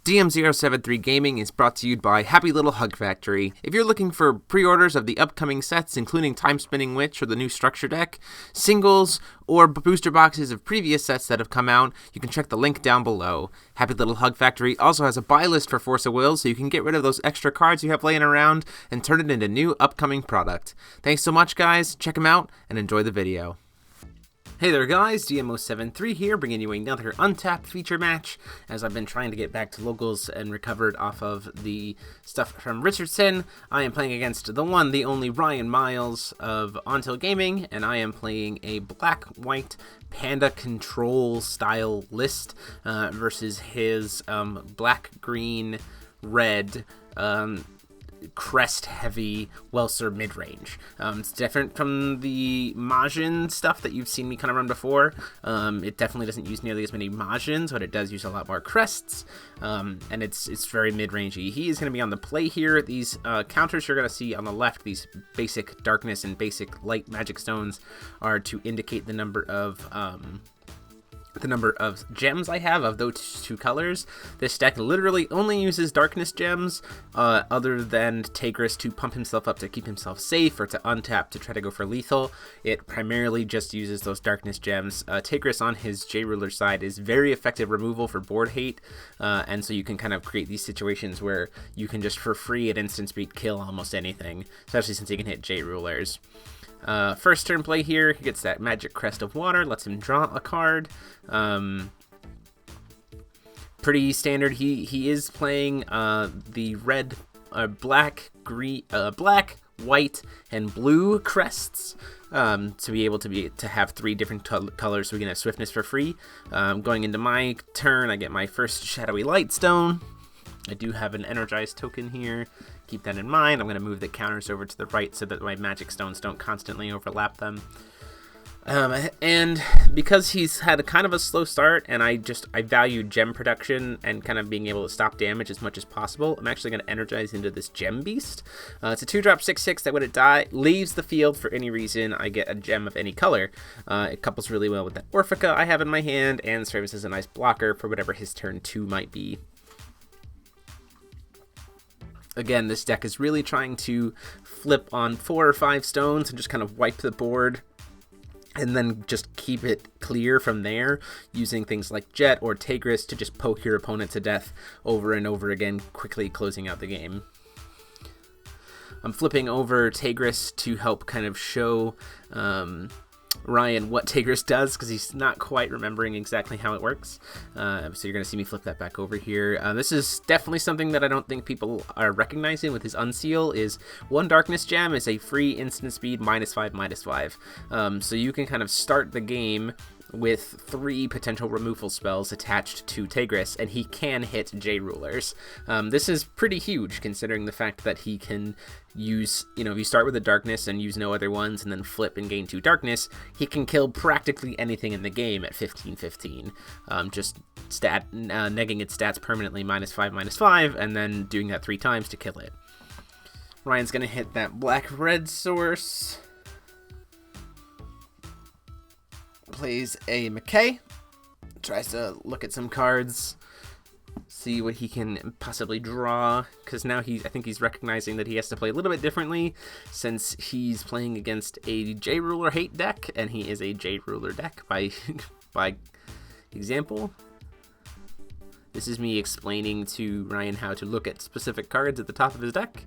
DM073 Gaming is brought to you by Happy Little Hug Factory. If you're looking for pre-orders of the upcoming sets, including Time Spinning Witch or the new Structure Deck, singles, or booster boxes of previous sets that have come out, you can check the link down below. Happy Little Hug Factory also has a buy list for Force of Will, so you can get rid of those extra cards you have laying around and turn it into new upcoming product. Thanks so much, guys. Check them out and enjoy the video. Hey there guys, DM073 here, bringing you another Untap feature match, as I've been trying to get back to locals and recovered off of the stuff from Richardson. I am playing against the one, the only Ryan Miles of Ontil Gaming, and I am playing a black-white Panda control style list versus his black-green-red crest-heavy Welser mid-range. It's different from the Majin stuff that you've seen me kind of run before. It definitely doesn't use nearly as many Majins, but it does use a lot more crests, and it's very mid-rangey. He is going to be on the play here. These counters you're going to see on the left, these basic darkness and basic light magic stones, are to indicate the number of gems I have of those two colors. This deck literally only uses darkness gems, other than Tigris to pump himself up to keep himself safe or to untap to try to go for lethal. It primarily just uses those darkness gems. Tigris on his J-Ruler side is very effective removal for board hate, and so you can kind of create these situations where you can just for free at instant speed kill almost anything, especially since he can hit J-Rulers. First turn play here, he gets that magic crest of water, lets him draw a card. Pretty standard. He is playing the red, black, green, black, white, and blue crests to be able to have three different colors, so we can have swiftness for free. Going into my turn, I get my first shadowy light stone. I do have an energized token here. Keep that in mind. I'm going to move the counters over to the right so that my magic stones don't constantly overlap them. And because he's had a kind of a slow start, and I value gem production and kind of being able to stop damage as much as possible, I'm actually going to energize into this Gem Beast. It's a 2-drop 6/6 that when it leaves the field for any reason, I get a gem of any color. It couples really well with that Orphica I have in my hand and serves as a nice blocker for whatever his turn 2 might be. Again, this deck is really trying to flip on 4 or 5 stones and just kind of wipe the board and then just keep it clear from there, using things like Jet or Tigris to just poke your opponent to death over and over again, quickly closing out the game. I'm flipping over Tigris to help kind of show Ryan what Tigris does, because he's not quite remembering exactly how it works. So you're going to see me flip that back over here. This is definitely something that I don't think people are recognizing with his Unseal, is 1 darkness gem is a free instant speed -5/-5. So you can kind of start the game with 3 potential removal spells attached to Tigris, and he can hit J-Rulers. This is pretty huge, considering the fact that he can use, if you start with a darkness and use no other ones and then flip and gain 2 darkness, he can kill practically anything in the game at 15/15. Just negging its stats permanently -5/-5, and then doing that 3 times to kill it. Ryan's going to hit that black-red source. Plays a McKay, tries to look at some cards, see what he can possibly draw, because now I think he's recognizing that he has to play a little bit differently, since he's playing against a J-Ruler hate deck, and he is a J-Ruler deck by example. This is me explaining to Ryan how to look at specific cards at the top of his deck.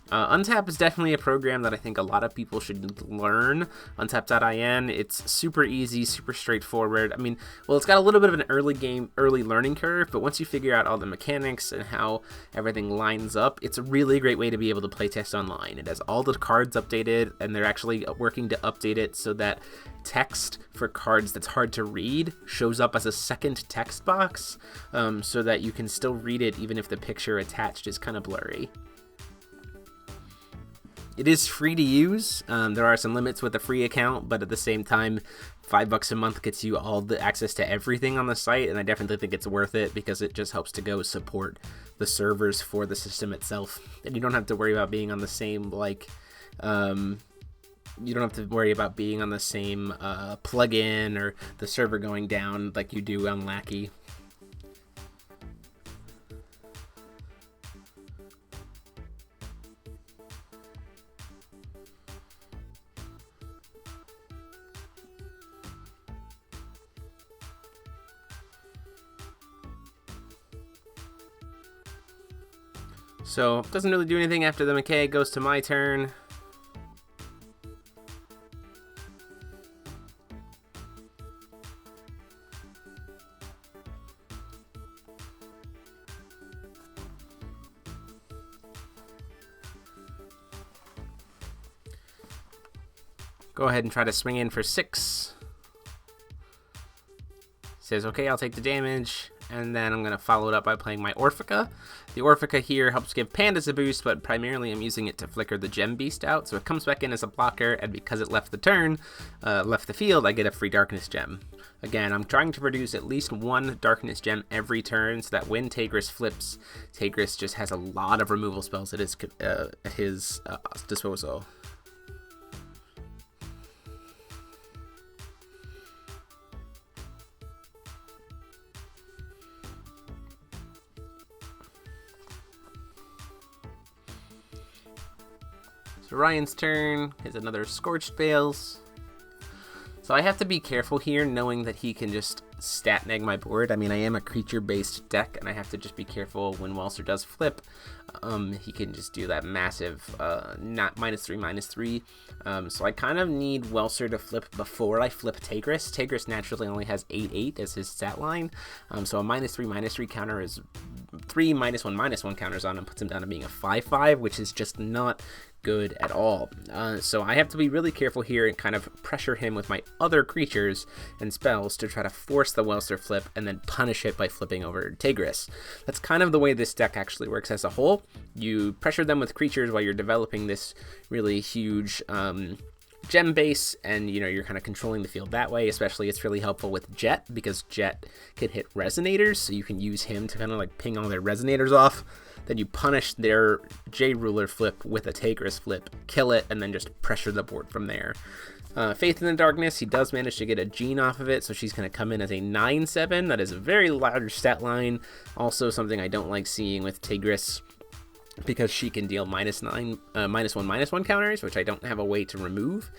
Untap is definitely a program that I think a lot of people should learn. Untap.in, it's super easy, super straightforward. I mean, well, it's got a little bit of an early learning curve, but once you figure out all the mechanics and how everything lines up, it's a really great way to be able to play test online. It has all the cards updated, and they're actually working to update it so that text for cards that's hard to read shows up as a second text box, so that you can still read it even if the picture attached is kind of blurry. It is free to use. There are some limits with a free account, but at the same time, $5 a month gets you all the access to everything on the site, and I definitely think it's worth it because it just helps to go support the servers for the system itself. And you don't have to worry about being on the same, plugin or the server going down like you do on Lackey. So doesn't really do anything after the McKay. Goes to my turn. Go ahead and try to swing in for 6. Says, okay, I'll take the damage, and then I'm going to follow it up by playing my Orphica. The Orphica here helps give Pandas a boost, but primarily I'm using it to flicker the Gem Beast out, so it comes back in as a blocker, and because it left the field, I get a free Darkness Gem. Again, I'm trying to produce at least 1 Darkness Gem every turn, so that when Tigris flips, Tigris just has a lot of removal spells at his disposal. So Ryan's turn is another Scorched Bales. So I have to be careful here, knowing that he can just stat neg my board. I mean, I am a creature-based deck, and I have to just be careful when Welser does flip. He can just do that massive not -3/-3. So I kind of need Welser to flip before I flip Tigris. Tigris naturally only has 8/8 as his stat line. So a -3/-3 counter is 3 -1/-1 counters on him, puts him down to being a 5/5, which is just not good at all. So I have to be really careful here and kind of pressure him with my other creatures and spells to try to force the Welser flip and then punish it by flipping over Tigris. That's kind of the way this deck actually works as a whole. You pressure them with creatures while you're developing this really huge gem base, and you're kind of controlling the field that way. Especially it's really helpful with Jet, because Jet can hit resonators, so you can use him to kind of like ping all their resonators off. Then you punish their J-Ruler flip with a Tigris flip, kill it, and then just pressure the board from there. Faith in the Darkness, he does manage to get a Jean off of it, so she's going to come in as a 9/7. That is a very large stat line. Also something I don't like seeing with Tigris, because she can deal -1/-1 counters, which I don't have a way to remove.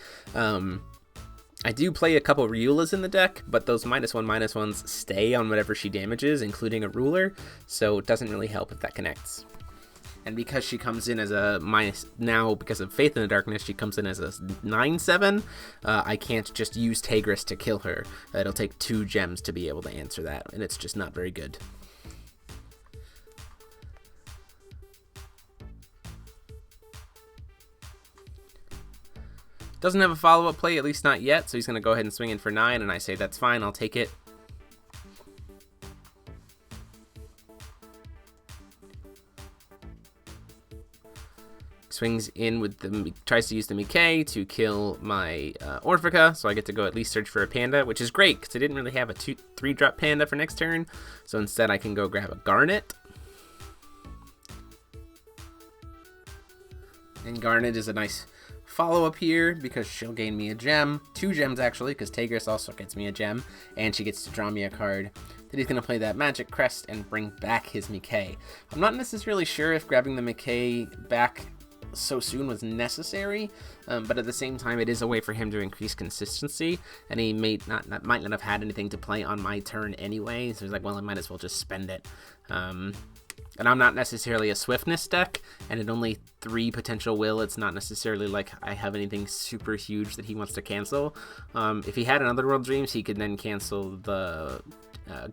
I do play a couple Riulas in the deck, but those -1/-1s stay on whatever she damages, including a ruler, so it doesn't really help if that connects. And because she comes in as a now because of Faith in the Darkness, she comes in as a 9/7, I can't just use Tigris to kill her. It'll take 2 gems to be able to answer that, and it's just not very good. Doesn't have a follow-up play, at least not yet, so he's going to go ahead and swing in for 9, and I say that's fine, I'll take it. Swings in with tries to use the McKay to kill my Orphica, so I get to go at least search for a Panda, which is great, because I didn't really have a 3-drop Panda for next turn, so instead I can go grab a Garnet. And Garnet is a nice follow-up here, because she'll gain me a gem. 2 gems, actually, because Tigris also gets me a gem, and she gets to draw me a card. Then he's going to play that Magic Crest and bring back his McKay. I'm not necessarily sure if grabbing the McKay back so soon was necessary, but at the same time, it is a way for him to increase consistency, and he might not have had anything to play on my turn anyway, so he's like, well, I might as well just spend it. And I'm not necessarily a swiftness deck, and at only 3 potential will, it's not necessarily like I have anything super huge that he wants to cancel. If he had another World Dreams, he could then cancel the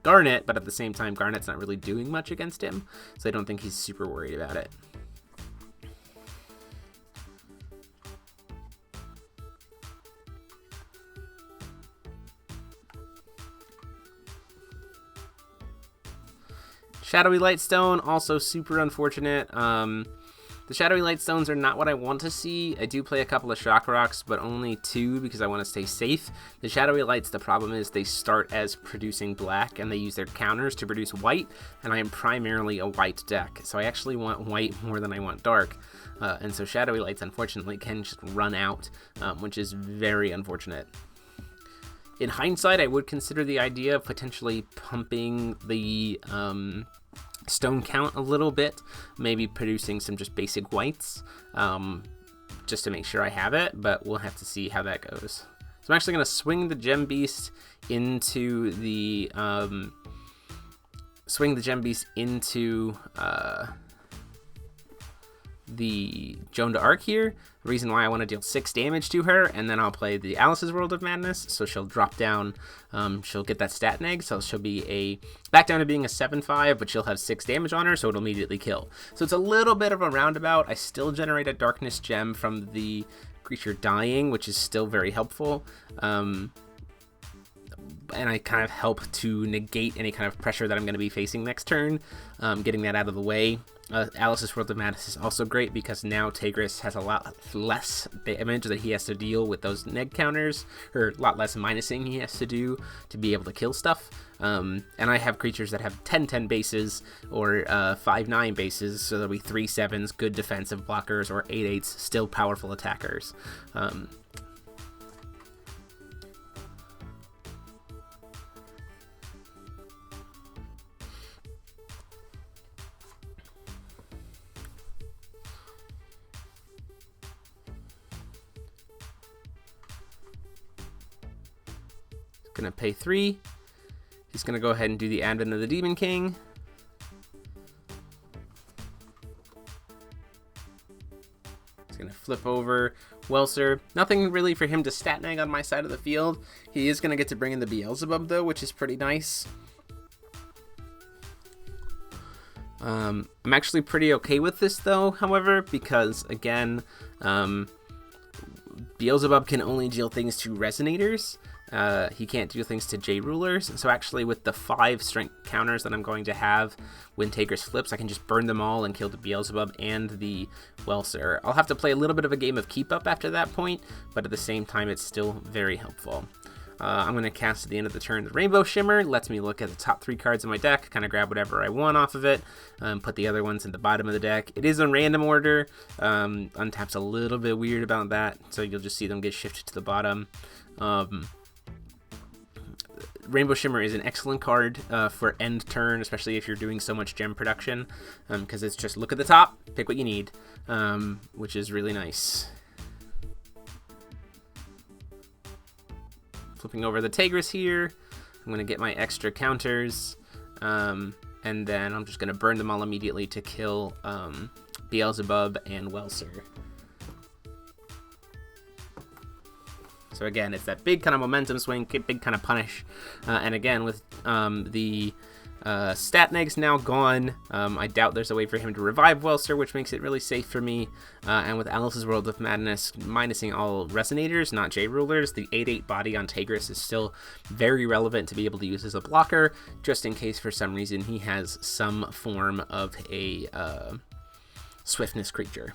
Garnet, but at the same time, Garnet's not really doing much against him, so I don't think he's super worried about it. Shadowy Lightstone, also super unfortunate. The Shadowy Lightstones are not what I want to see. I do play a couple of Shock Rocks, but only 2 because I want to stay safe. The Shadowy Lights, the problem is they start as producing black, and they use their counters to produce white, and I am primarily a white deck, so I actually want white more than I want dark. And so Shadowy Lights, unfortunately, can just run out, which is very unfortunate. In hindsight, I would consider the idea of potentially pumping the stone count a little bit, maybe producing some just basic whites, just to make sure I have it, but we'll have to see how that goes. So I'm actually going to swing the Gem Beast into the the Joan d'Arc here. The reason why I want to deal 6 damage to her, and then I'll play the Alice's World of Madness, so she'll drop down, she'll get that stat neg, so she'll be back down to being a 7/5, but she'll have 6 damage on her, so it'll immediately kill. So it's a little bit of a roundabout. I still generate a Darkness Gem from the creature dying, which is still very helpful. And I kind of help to negate any kind of pressure that I'm going to be facing next turn, getting that out of the way. Alice's World of Madness is also great because now Tigris has a lot less damage that he has to deal with those neg counters, or a lot less minusing he has to do to be able to kill stuff. And I have creatures that have 10/10 bases or 5/9 bases, so there'll be 3/7s, good defensive blockers, or 8/8s, still powerful attackers. Gonna pay 3. He's gonna go ahead and do the Advent of the Demon King. He's gonna flip over Welser. Nothing really for him to stat neg on my side of the field. He is gonna get to bring in the Beelzebub though, which is pretty nice. I'm actually pretty okay with this though, however, because again, Beelzebub can only deal things to Resonators. He can't do things to J-Rulers, so actually with the 5 strength counters that I'm going to have when Tigris flips, I can just burn them all and kill the Beelzebub and the Welser. I'll have to play a little bit of a game of keep up after that point, but at the same time it's still very helpful. I'm going to cast at the end of the turn the Rainbow Shimmer. Lets me look at the top 3 cards in my deck, kind of grab whatever I want off of it, put the other ones in the bottom of the deck. It is a random order. Untap's a little bit weird about that, so you'll just see them get shifted to the bottom. Rainbow Shimmer is an excellent card for end turn, especially if you're doing so much gem production, because it's just look at the top, pick what you need, which is really nice. Flipping over the Tigris here, I'm going to get my extra counters, and then I'm just going to burn them all immediately to kill Beelzebub and Welser. So again, it's that big kind of momentum swing, big kind of punish. And again, with the stat negs now gone, I doubt there's a way for him to revive Welser, which makes it really safe for me. And with Alice's World of Madness minusing all Resonators, not J-Rulers, the 8/8 body on Tigris is still very relevant to be able to use as a blocker, just in case for some reason he has some form of a swiftness creature.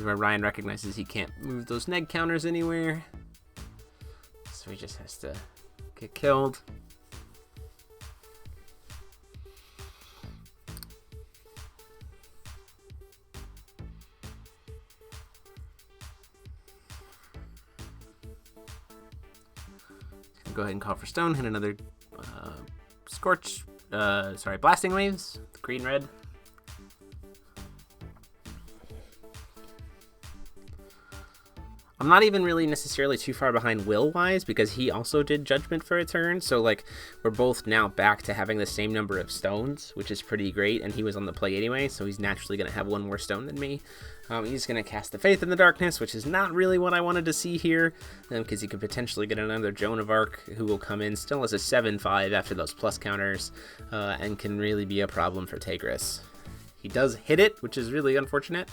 Where Ryan recognizes he can't move those neg counters anywhere, so he just has to get killed. Go ahead and call for stone, hit another blasting waves, green-red. I'm not even really necessarily too far behind Will-wise, because he also did Judgment for a turn, so like we're both now back to having the same number of stones, which is pretty great, and he was on the play anyway, so he's naturally going to have one more stone than me. He's going to cast the Faith in the Darkness, which is not really what I wanted to see here, because he could potentially get another Joan of Arc, who will come in still as a 7/5 after those plus counters, and can really be a problem for Tigris. He does hit it, which is really unfortunate.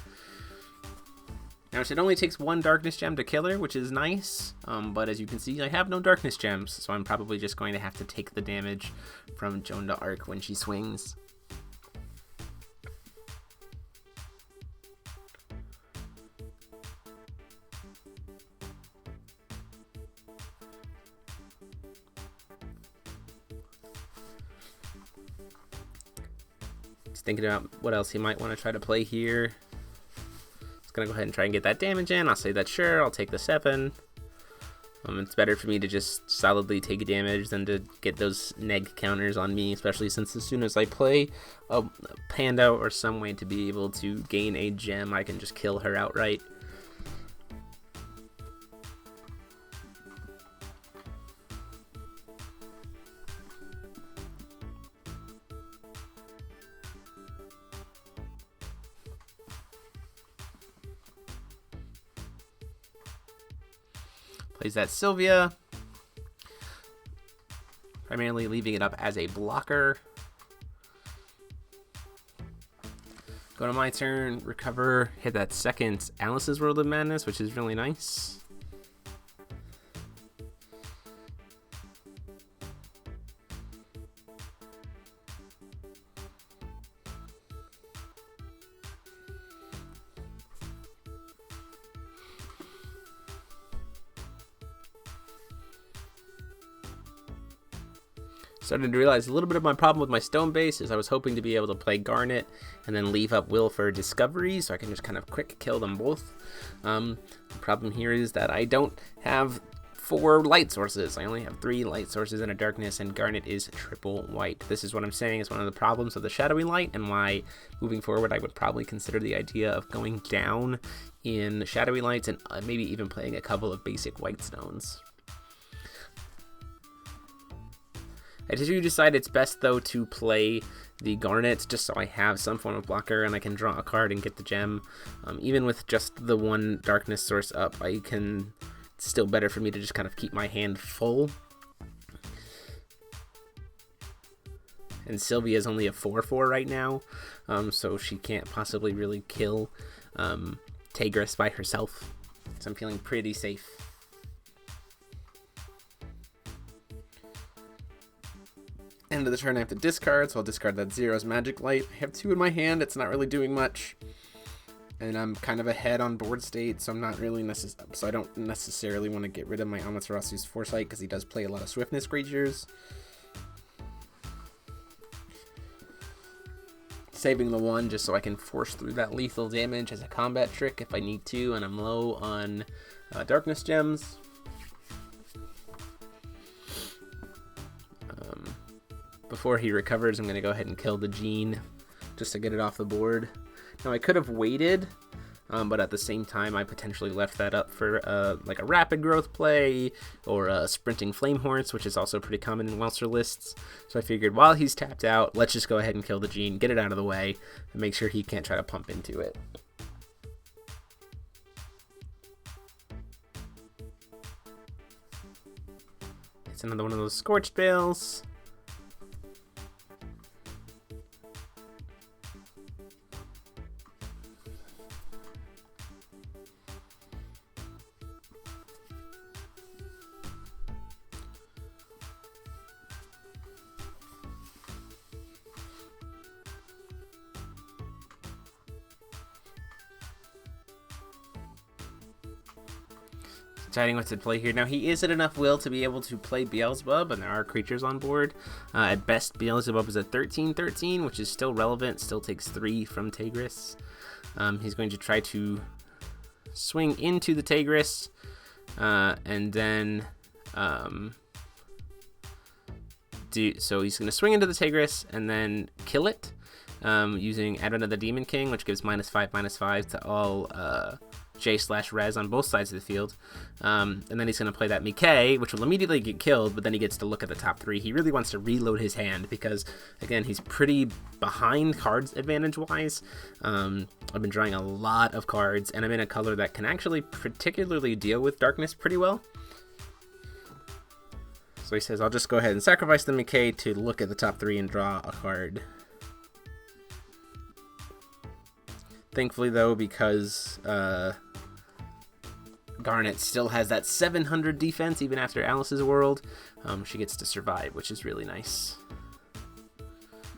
Now, it only takes 1 Darkness Gem to kill her, which is nice, but as you can see, I have no Darkness Gems, so I'm probably just going to have to take the damage from Joan d'Arc when she swings. Just thinking about what else he might want to try to play here. Gonna go ahead and try and get that damage in. I'll say that sure, I'll take the 7. It's better for me to just solidly take damage than to get those neg counters on me, especially since as soon as I play a Panda or some way to be able to gain a gem, I can just kill her outright. Plays that Sylvia, primarily leaving it up as a blocker. Go to my turn, recover, hit that second Alice's World of Madness, which is really nice. Started to realize a little bit of my problem with my stone base is I was hoping to be able to play Garnet and then leave up Will for Discovery so I can just kind of quick kill them both. The problem here is that I don't have 4 light sources. I only have 3 light sources and a darkness, and Garnet is triple white. This is what I'm saying is one of the problems of the Shadowy Light, and why moving forward I would probably consider the idea of going down in Shadowy Lights and maybe even playing a couple of basic white stones. I do decide it's best, though, to play the Garnet just so I have some form of blocker and I can draw a card and get the gem. Even with just the 1 darkness source up, it's still better for me to just kind of keep my hand full. And Sylvia is only a 4/4 right now, so she can't possibly really kill Tigris by herself. So I'm feeling pretty safe. End of the turn, I have to discard, so I'll discard that Zero's Magic Light. I have 2 in my hand, it's not really doing much. And I'm kind of ahead on board state, so I don't necessarily want to get rid of my Amaterasu's Foresight, because he does play a lot of Swiftness creatures. Saving the 1 just so I can force through that lethal damage as a combat trick if I need to, and I'm low on Darkness Gems. Before he recovers, I'm going to go ahead and kill the Gene just to get it off the board. Now, I could have waited, but at the same time, I potentially left that up for like a Rapid Growth play or a Sprinting Flamehorns, which is also pretty common in Welser lists. So I figured while he's tapped out, let's just go ahead and kill the Gene, get it out of the way, and make sure he can't try to pump into it. It's another one of those Scorched Bales. Deciding what to play here. Now, he is at enough will to be able to play Beelzebub, and there are creatures on board. At best, Beelzebub is a 13/13, which is still relevant, still takes 3 from Tigris. He's going to try to swing into the Tigris, and then so he's going to swing into the Tigris and then kill it using Advent of the Demon King, which gives -5/5 to all J/Res on both sides of the field. And then he's going to play that Mickey, which will immediately get killed, but then he gets to look at the top 3. He really wants to reload his hand because, again, he's pretty behind cards advantage-wise. I've been drawing a lot of cards, and I'm in a color that can actually particularly deal with darkness pretty well. So he says, I'll just go ahead and sacrifice the Mickey to look at the top 3 and draw a card. Thankfully, though, because Garnet still has that 700 defense even after Alice's World, she gets to survive, which is really nice.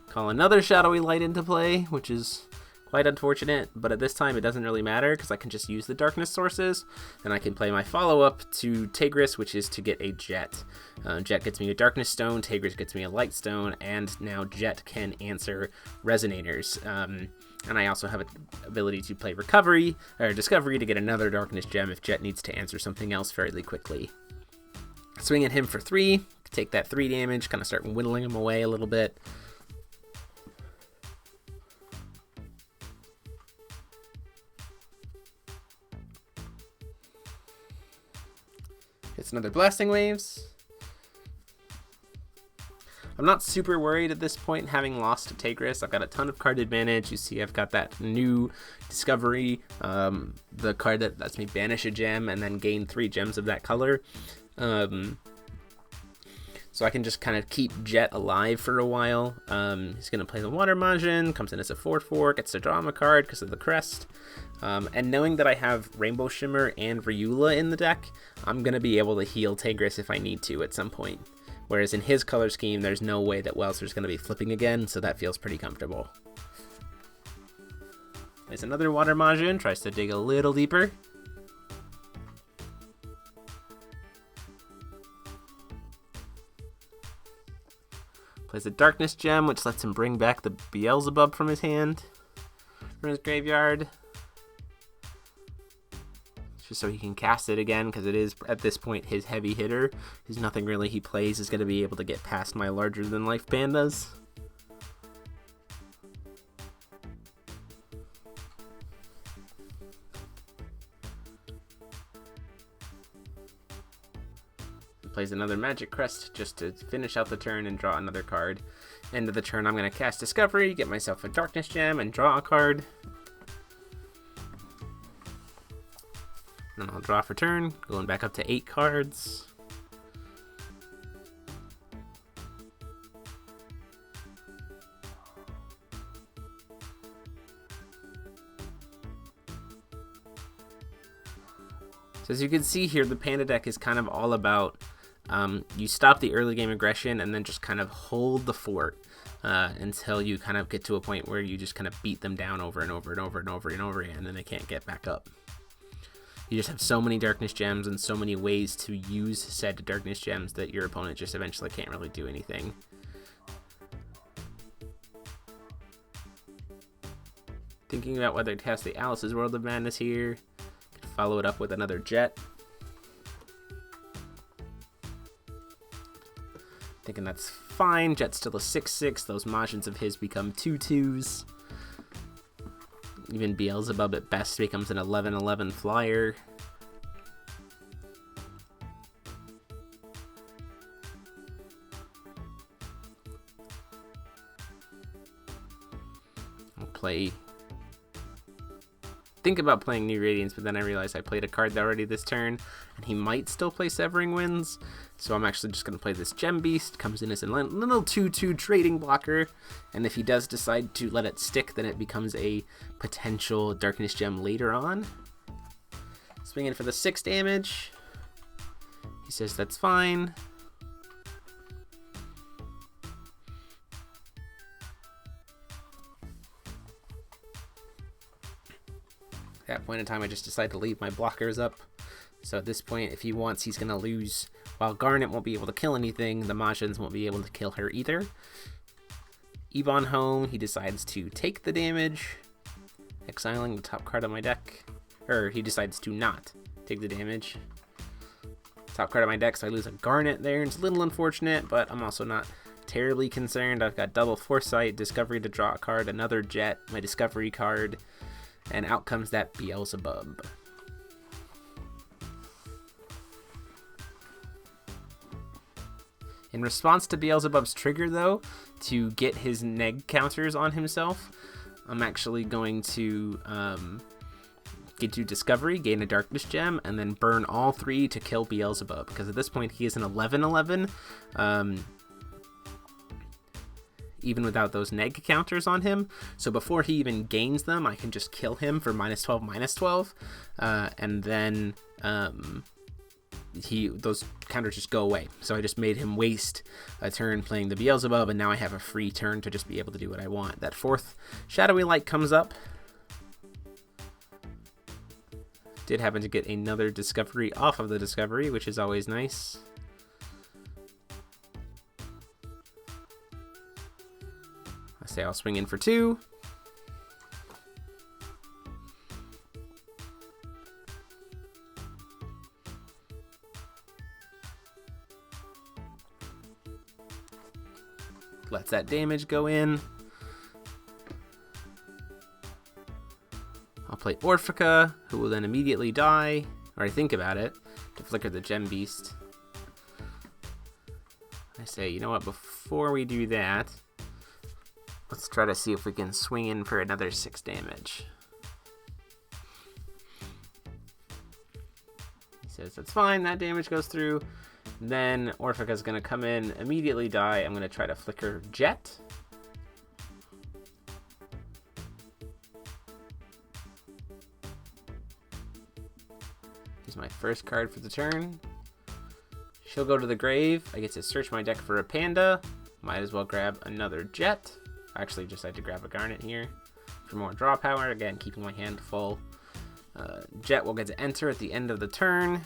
Call another Shadowy Light into play, which is quite unfortunate, but at this time it doesn't really matter because I can just use the darkness sources, and I can play my follow-up to Tigris, which is to get a Jet. Jet gets me a darkness stone, Tigris gets me a light stone, and now Jet can answer resonators. And I also have an ability to play Discovery to get another darkness gem if Jet needs to answer something else fairly quickly. Swing at him for 3, take that 3 damage, kind of start whittling him away a little bit. Hits another Blasting Waves. I'm not super worried at this point, having lost to Tigris. I've got a ton of card advantage. You see I've got that new discovery, the card that lets me banish a gem and then gain 3 gems of that color. So I can just kind of keep Jet alive for a while. He's going to play the Water Majin, comes in as a 4/4, gets to draw him a card because of the crest. And knowing that I have Rainbow Shimmer and Ryula in the deck, I'm going to be able to heal Tigris if I need to at some point. Whereas in his color scheme, there's no way that Welser's going to be flipping again, so that feels pretty comfortable. There's another Water Majin, tries to dig a little deeper. Plays a Darkness Gem, which lets him bring back the Beelzebub from his hand, from his graveyard. Just so he can cast it again, because it is, at this point, his heavy hitter. There's nothing really he plays is going to be able to get past my larger-than-life Pandas. Plays another Magic Crest just to finish out the turn and draw another card. End of the turn, I'm going to cast Discovery, get myself a Darkness Gem, and draw a card. Then I'll draw for turn, going back up to 8 cards. So as you can see here, the Panda deck is kind of all about you stop the early game aggression and then just kind of hold the fort until you kind of get to a point where you just kind of beat them down over and over and over and over and over again, and then they can't get back up. You just have so many Darkness Gems and so many ways to use said Darkness Gems that your opponent just eventually can't really do anything. Thinking about whether to cast the Alice's World of Madness here. Could follow it up with another Jet. Thinking that's fine. Jet's still a 6/6. Those Majins of his become 2/2s. Even Beelzebub at best becomes an 11/11 flyer. I'll play... Think about playing New Radiance, but then I realized I played a card already this turn, and he might still play Severing Winds, so I'm actually just going to play this Gem Beast. Comes in as a little 2/2 trading blocker, and if he does decide to let it stick, then it becomes a potential Darkness Gem later on. Swinging for the 6 damage. He says that's fine. At that point in time, I just decide to leave my blockers up. So at this point, if he wants, he's going to lose. While Garnet won't be able to kill anything, the Majins won't be able to kill her either. Yvonne home, he decides to take the damage, exiling the top card of my deck. Or he decides to not take the damage. Top card of my deck, so I lose a Garnet there. It's a little unfortunate, but I'm also not terribly concerned. I've got double Foresight, Discovery to draw a card, another Jet, my Discovery card, and out comes that Beelzebub. In response to Beelzebub's trigger, though, to get his neg counters on himself, I'm actually going to get to Discovery, gain a Darkness Gem, and then burn all 3 to kill Beelzebub, because at this point he is an 11/11, even without those neg counters on him. So before he even gains them, I can just kill him for -12/-12, and then those counters just go away. So I just made him waste a turn playing the Beelzebub, and now I have a free turn to just be able to do what I want. That 4th Shadowy Light comes up. Did happen to get another Discovery off of the Discovery, which is always nice. I say I'll swing in for 2. Lets that damage go in. I'll play Orphica, who will then immediately die, or I think about it, to flicker the Gem Beast. I say, you know what, before we do that, let's try to see if we can swing in for another 6 damage. He says that's fine, that damage goes through. Then Orphica's going to come in, immediately die. I'm going to try to flicker Jet. Here's my first card for the turn. She'll go to the grave. I get to search my deck for a Panda. Might as well grab another Jet. I actually just had to grab a Garnet here for more draw power. Again, keeping my hand full. Jet will get to enter at the end of the turn.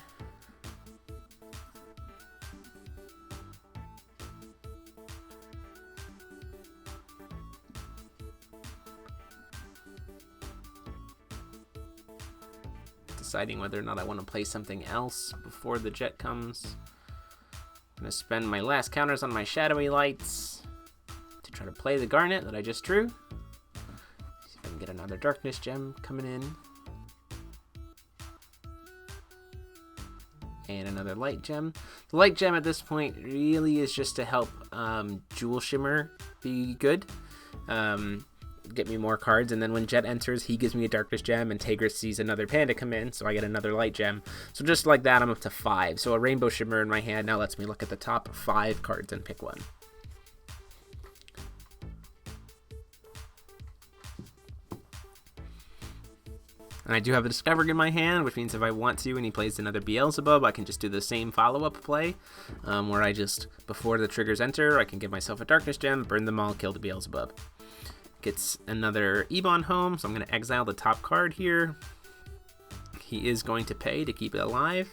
Deciding whether or not I want to play something else before the Jet comes. I'm going to spend my last counters on my Shadowy Lights to try to play the Garnet that I just drew. See if I can get another Darkness Gem coming in. And another Light Gem. The Light Gem at this point really is just to help Jewel Shimmer be good. Get me more cards, and then when Jet enters, he gives me a Darkness Gem, and Tigris sees another Panda come in, so I get another Light Gem. So just like that, I'm up to 5. So a Rainbow Shimmer in my hand now lets me look at the top 5 cards and pick one. And I do have a Discovery in my hand, which means if I want to and he plays another Beelzebub, I can just do the same follow-up play, where I just, before the triggers enter, I can give myself a Darkness Gem, burn them all, kill the Beelzebub. Gets another Ebon home, so I'm going to exile the top card here. He is going to pay to keep it alive.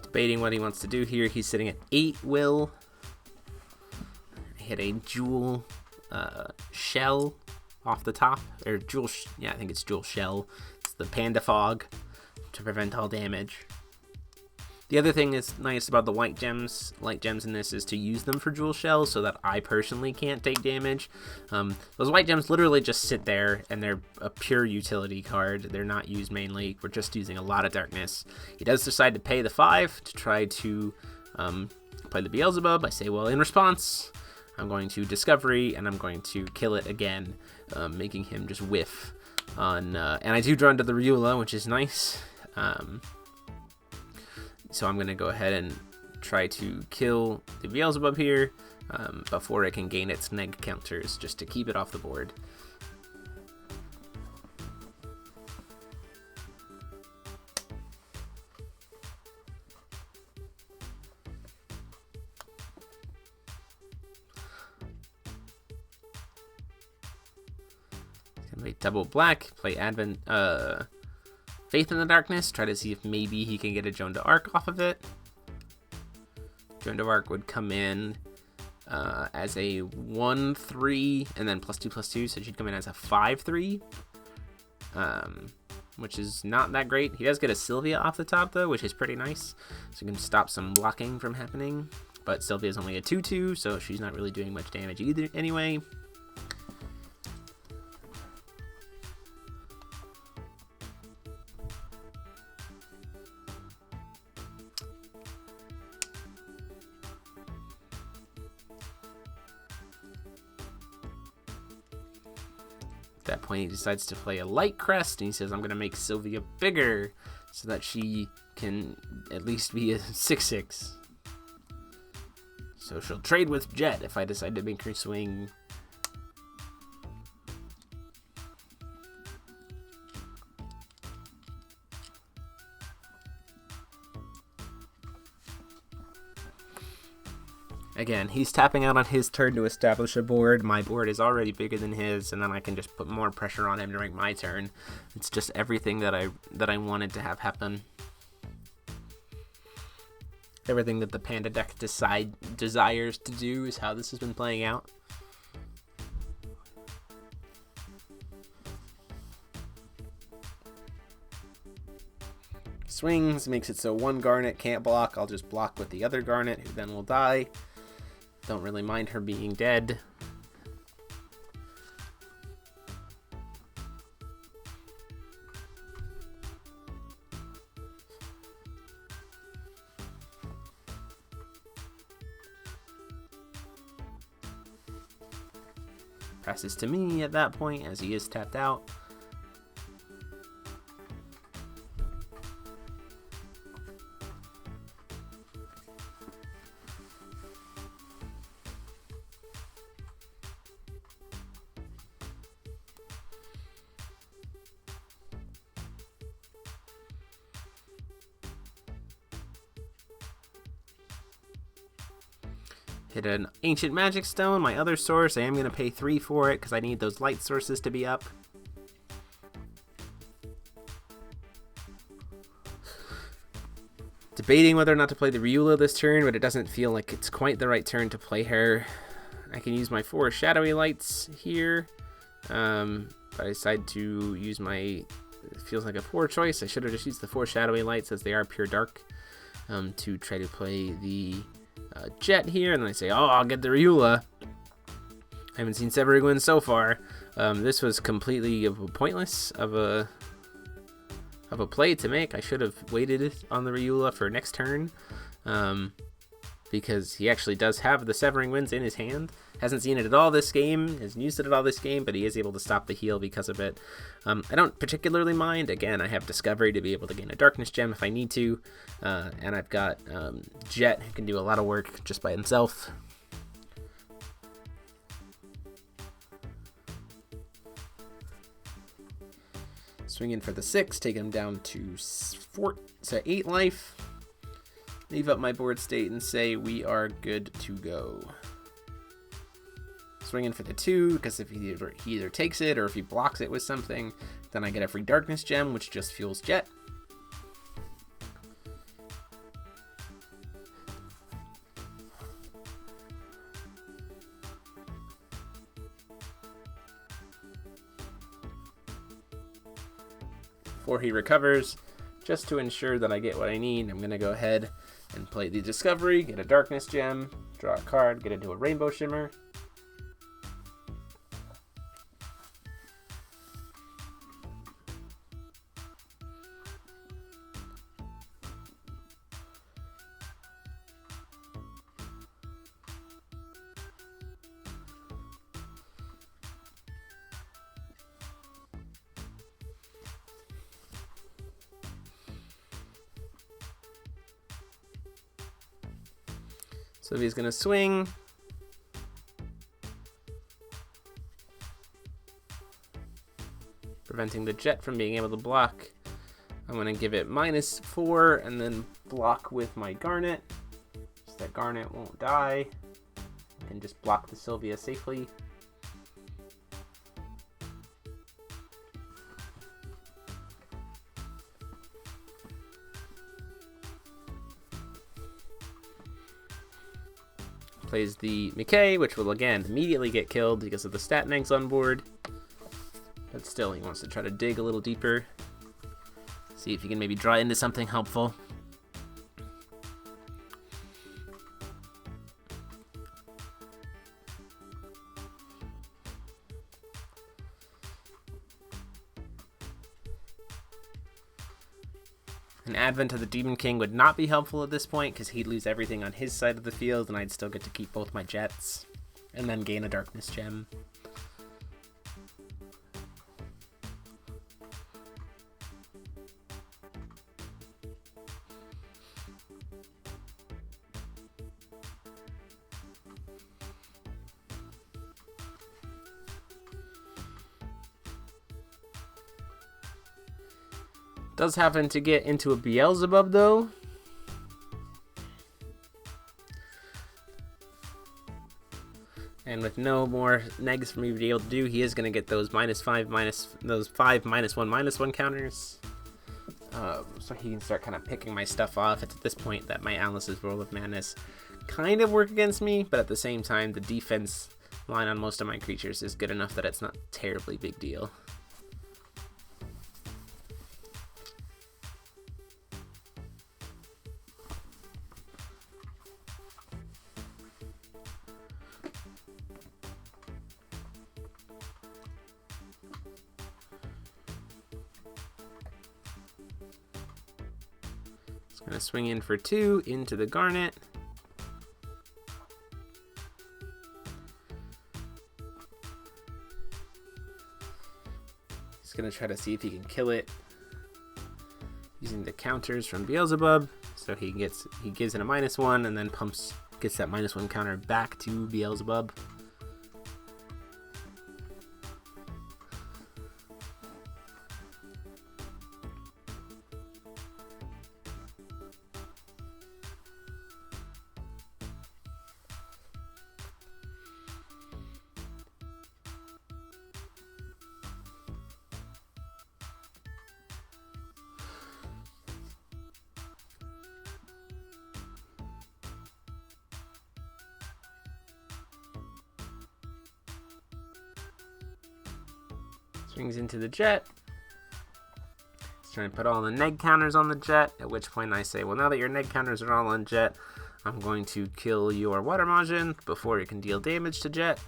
Debating what he wants to do here. He's sitting at 8 will. Hit a Jewel Shell off the top. Or Jewel, yeah, I think it's Jewel Shell. It's the Panda Fog to prevent all damage. The other thing that's nice about the light gems in this is to use them for Jewel Shells so that I personally can't take damage. Those white gems literally just sit there and they're a pure utility card. They're not used mainly. We're just using a lot of darkness. He does decide to pay the 5 to try to play the Beelzebub. I say, well, in response, I'm going to Discovery and I'm going to kill it again, making him just whiff on. And I do draw into the Riula, which is nice. So I'm going to go ahead and try to kill the Beelzebub here before it can gain its neg counters, just to keep it off the board. Gonna make double black, play Faith in the Darkness, try to see if maybe he can get a Joan d'Arc off of it. Joan d'Arc would come in as a 1/3 and then +2/+2, so she'd come in as a 5/3, which is not that great. He does get a Sylvia off the top though, which is pretty nice, so you can stop some blocking from happening. But Sylvia's only a 2/2, so she's not really doing much damage either anyway. At that point, he decides to play a Light Crest, and he says, I'm going to make Sylvia bigger so that she can at least be a 6/6. So she'll trade with Jet if I decide to make her swing. Again, he's tapping out on his turn to establish a board. My board is already bigger than his, and then I can just put more pressure on him during my turn. It's just everything that I wanted to have happen. Everything that the Panda deck desires to do is how this has been playing out. Swings, makes it so one Garnet can't block. I'll just block with the other Garnet, who then will die. Don't really mind her being dead. Passes to me at that point, as he is tapped out. Hit an Ancient Magic Stone, my other source. I am going to pay 3 for it because I need those light sources to be up. Debating whether or not to play the Ryula this turn, but it doesn't feel like it's quite the right turn to play her. I can use my 4 Shadowy Lights here, but I decide to use my... It feels like a poor choice. I should have just used the 4 Shadowy Lights as they are pure dark to try to play the... Jet here, and then I say, oh, I'll get the Ryula. I haven't seen Severing Wind so far. This was completely pointless of a play to make. I should have waited on the Ryula for next turn, because he actually does have the Severing Winds in his hand. Hasn't seen it at all this game, hasn't used it at all this game, but he is able to stop the heal because of it. I don't particularly mind. Again, I have Discovery to be able to gain a Darkness Gem if I need to, and I've got Jet, who can do a lot of work just by himself. Swing in for the 6, take him down to 8 life. Leave up my board state and say we are good to go. Swing in for the 2, because if he either takes it or if he blocks it with something, then I get a free Darkness Gem, which just fuels Jet. Before he recovers, just to ensure that I get what I need, I'm going to go ahead and play the Discovery, get a Darkness Gem, draw a card, get into a Rainbow Shimmer. So he's going to swing. Preventing the Jet from being able to block. I'm going to give it -4 and then block with my Garnet. So that Garnet won't die. I can just block the Sylvia safely. Plays the McKay, which will again immediately get killed because of the stat negs on board. But still, he wants to try to dig a little deeper. See if he can maybe draw into something helpful. An Advent of the Demon King would not be helpful at this point because he'd lose everything on his side of the field and I'd still get to keep both my Jets and then gain a Darkness Gem. Does happen to get into a Beelzebub though. And with no more negs for me to be able to do, he is going to get those -5, -1 counters. So he can start kind of picking my stuff off. It's at this point that my Alice's Roll of Madness kind of work against me, but at the same time, the defense line on most of my creatures is good enough that it's not a terribly big deal. Just gonna swing in for 2 into the Garnet. He's gonna try to see if he can kill it using the counters from Beelzebub. So he gives it a -1 and then gets that -1 counter back to Beelzebub. Swings into the Jet. He's trying to put all the neg counters on the Jet, at which point I say, well, now that your neg counters are all on Jet, I'm going to kill your Water Majin before you can deal damage to Jet.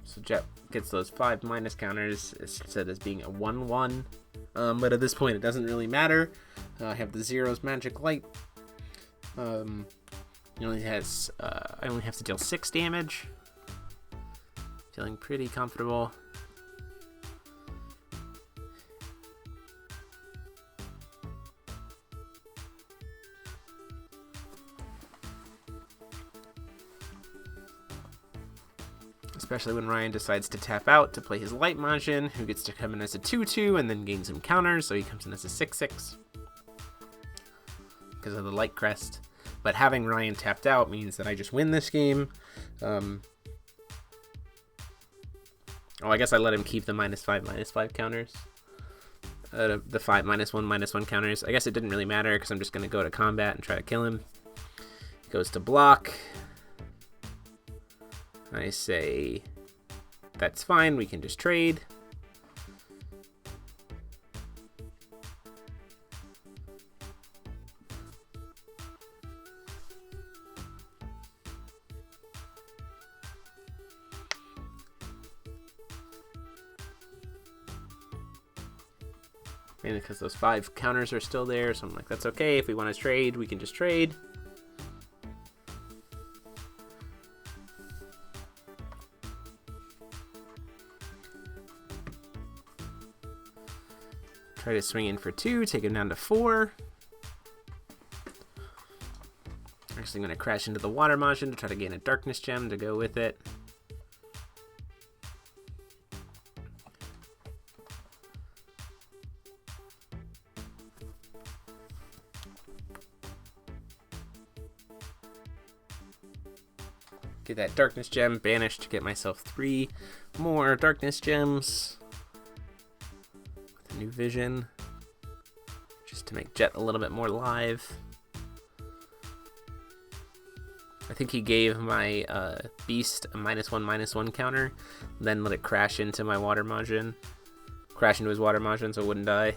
So Jet gets those 5 minus counters instead as being a 1/1. But at this point, it doesn't really matter. I have the Zero's Magic Light. He only has, I only have to deal 6 damage. Feeling pretty comfortable. Especially when Ryan decides to tap out to play his Light Majin, who gets to come in as a 2/2 and then gain some counters, so he comes in as a 6/6 because of the Light Crest. But having Ryan tapped out means that I just win this game. I guess I let him keep the -5/-5 counters. The 5 -1/-1 counters. I guess it didn't really matter because I'm just going to go to combat and try to kill him. He goes to block. I say, that's fine, we can just trade. Mainly because those 5 counters are still there, so I'm like, that's okay. If we want to trade, we can just trade. Try to swing in for 2, take him down to 4. Actually, I'm going to crash into the Water Majin to try to gain a Darkness Gem to go with it. Get that Darkness Gem banished to get myself 3 more Darkness Gems. With a new Vision. Just to make Jet a little bit more live. I think he gave my Beast a -1/-1 counter, then let it crash into my Water Majin. Crash into his Water Majin so it wouldn't die.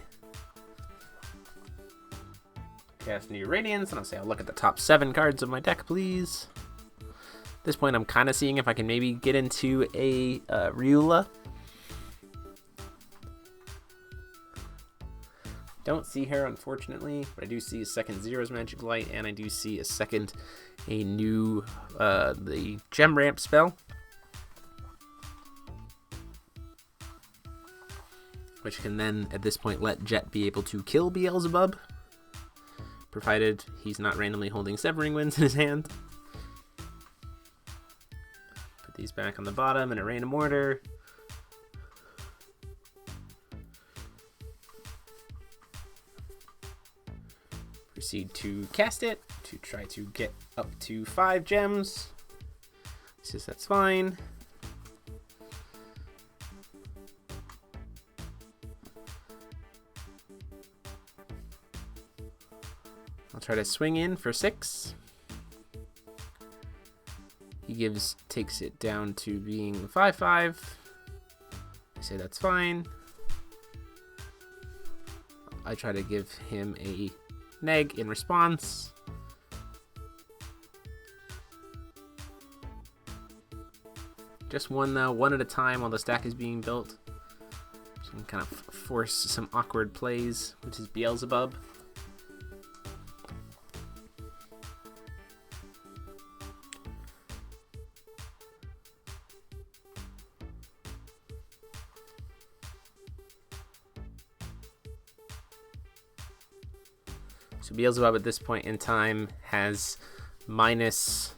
Cast New Radiance, and I'll say I'll look at the top 7 cards of my deck, please. At this point, I'm kind of seeing if I can maybe get into a Riula. Don't see her, unfortunately, but I do see a second Zero's Magic Light, and I do see a new, the Gem Ramp spell, which can then, at this point, let Jet be able to kill Beelzebub, provided he's not randomly holding Severing Winds in his hand. Put these back on the bottom in a random order. Proceed to cast it to try to get up to 5 gems. He says that's fine. I'll try to swing in for 6. He takes it down to being 5/5. I say that's fine. I try to give him a neg in response. Just one though, one at a time while the stack is being built. So I can kind of force some awkward plays, which is Beelzebub. So Beelzebub at this point in time has minus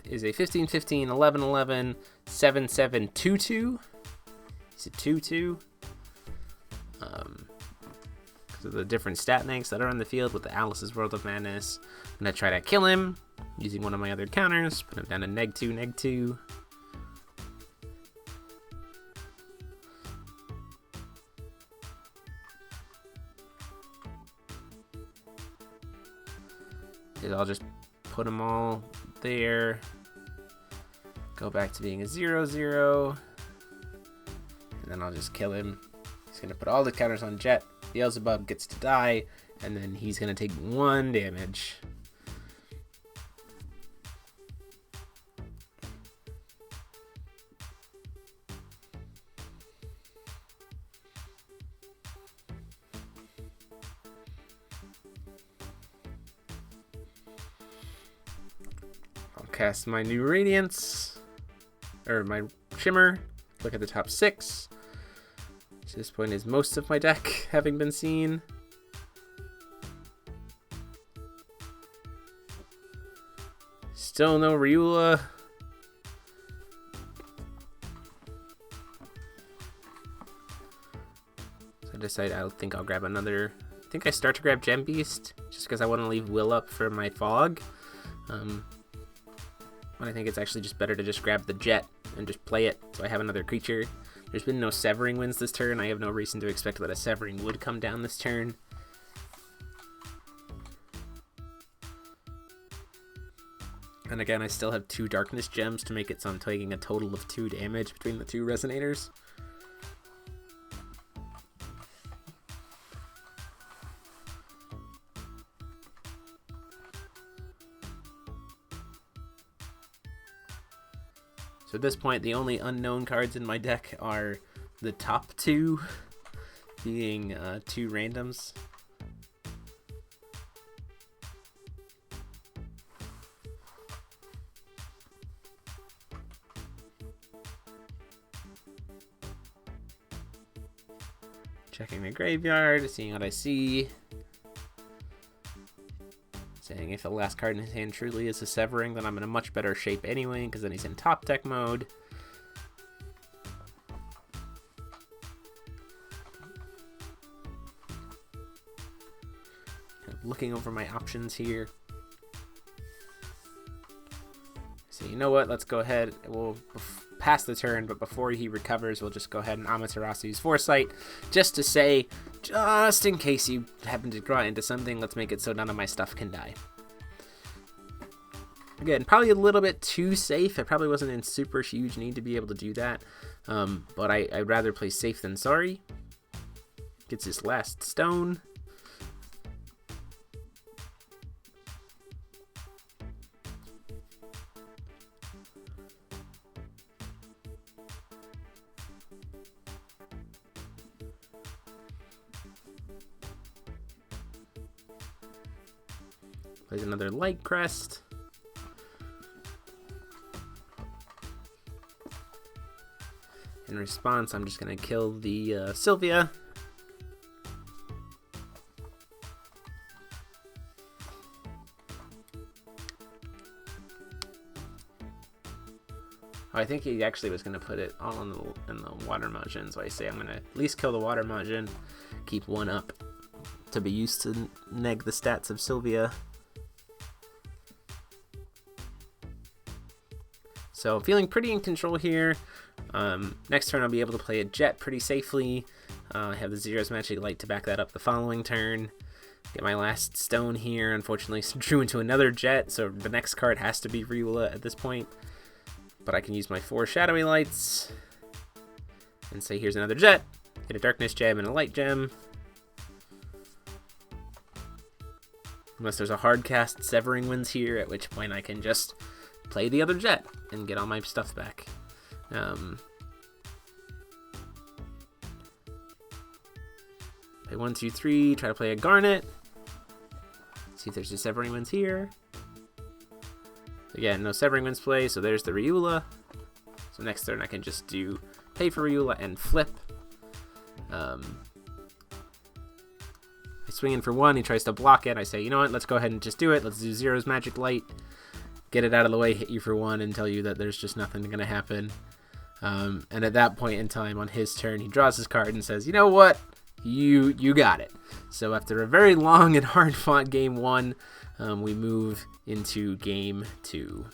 is a 15, 15, 11, 11, 7, 7, 2, 2. He's a 2, 2. Because of the different stat banks that are on the field with the Alice's World of Madness. I'm going to try to kill him using one of my other counters. Put him down to -2, -2. I'll just put them all there. Go back to being a 0/0. And then I'll just kill him. He's going to put all the counters on Jet. Beelzebub gets to die. And then he's going to take 1 damage. Cast my new Radiance, or my Shimmer, look at the top 6, which at this point is most of my deck having been seen. Still no Riula. So I decide I think I'll grab another, I think I start to grab Gem Beast, just because I want to leave Will up for my Fog. But I think it's actually just better to just grab the Jet and just play it, so I have another creature. There's been no Severing wins this turn. I have no reason to expect that a Severing would come down this turn. And again, I still have 2 Darkness Gems to make it so I'm taking a total of 2 damage between the 2 Resonators. So at this point, the only unknown cards in my deck are the top 2, being 2 randoms. Checking the graveyard, seeing what I see. Saying if the last card in his hand truly is a Severing, then I'm in a much better shape anyway, because then he's in top deck mode. Kind of looking over my options here. So you know what, let's go ahead, we'll pass the turn, but before he recovers, we'll just go ahead and Amaterasu's Foresight, just to say, just in case you happen to draw into something, let's make it so none of my stuff can die. Again, probably a little bit too safe. I probably wasn't in super huge need to be able to do that, but I'd rather play safe than sorry. Gets his last stone. Plays another Light Crest. In response, I'm just going to kill the Sylvia. Oh, I think he actually was going to put it all in the Water Mahjong, so I say I'm going to at least kill the Water Mahjong, keep 1 up to be used to neg the stats of Sylvia. So feeling pretty in control here. Next turn I'll be able to play a Jet pretty safely. I have the Zero's Magic Light to back that up the following turn. Get my last stone here. Unfortunately, drew into another Jet, so the next card has to be Riula at this point. But I can use my 4 Shadowy Lights and say here's another Jet. Get a Darkness Gem and a Light Gem. Unless there's a hard cast Severing Winds here, at which point I can just play the other jet and get all my stuff back. Play 1, 2, 3, try to play a Garnet. See if there's a Severing Winds here. Again, no Severing Winds play, so there's the Riula. So next turn I can just do pay for Riula and flip. I swing in for 1, he tries to block it. I say, you know what, let's go ahead and just do it. Let's do Zero's Magic Light. Get it out of the way, hit you for 1, and tell you that there's just nothing going to happen. And at that point in time, on his turn, he draws his card and says, you know what? You got it. So after a very long and hard-fought game 1, we move into game 2.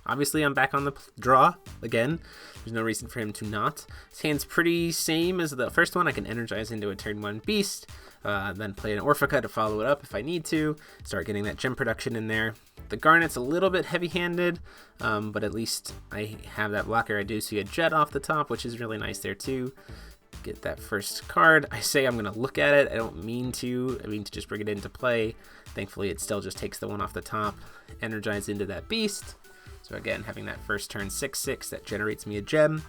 Obviously, I'm back on the draw again. There's no reason for him to not. His hand's pretty same as the first one. I can energize into a turn 1 beast, then play an Orphica to follow it up if I need to. Start getting that gem production in there. The Garnet's a little bit heavy-handed, but at least I have that blocker. I do see a jet off the top, which is really nice there too. Get that first card. I say I'm going to look at it. I don't mean to. I mean to just bring it into play. Thankfully, it still just takes the one off the top. Energize into that beast. So again, having that first turn 6/6, that generates me a gem.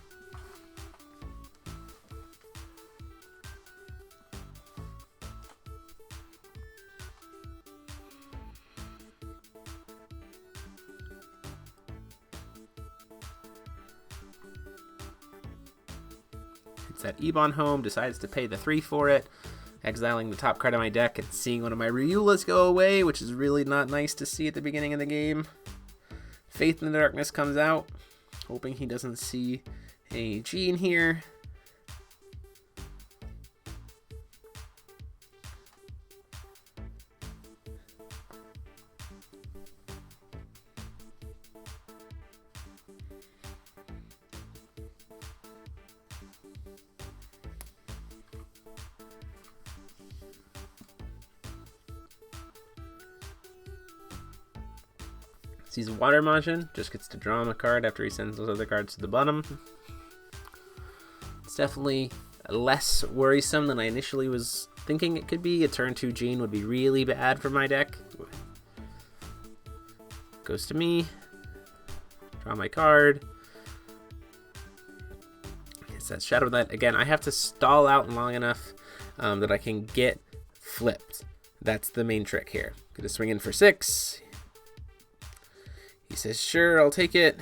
Hits that Ebon home, decides to pay the 3 for it, exiling the top card of my deck and seeing one of my Riulas go away, which is really not nice to see at the beginning of the game. Faith in the Darkness comes out, hoping he doesn't see a G in here. Sees Water Majin, just gets to draw him a card after he sends those other cards to the bottom. It's definitely less worrisome than I initially was thinking it could be. A turn 2 Gene would be really bad for my deck. Goes to me. Draw my card. It's that Shadow Net. Again, I have to stall out long enough that I can get flipped. That's the main trick here. Gonna swing in for 6. He says, sure, I'll take it.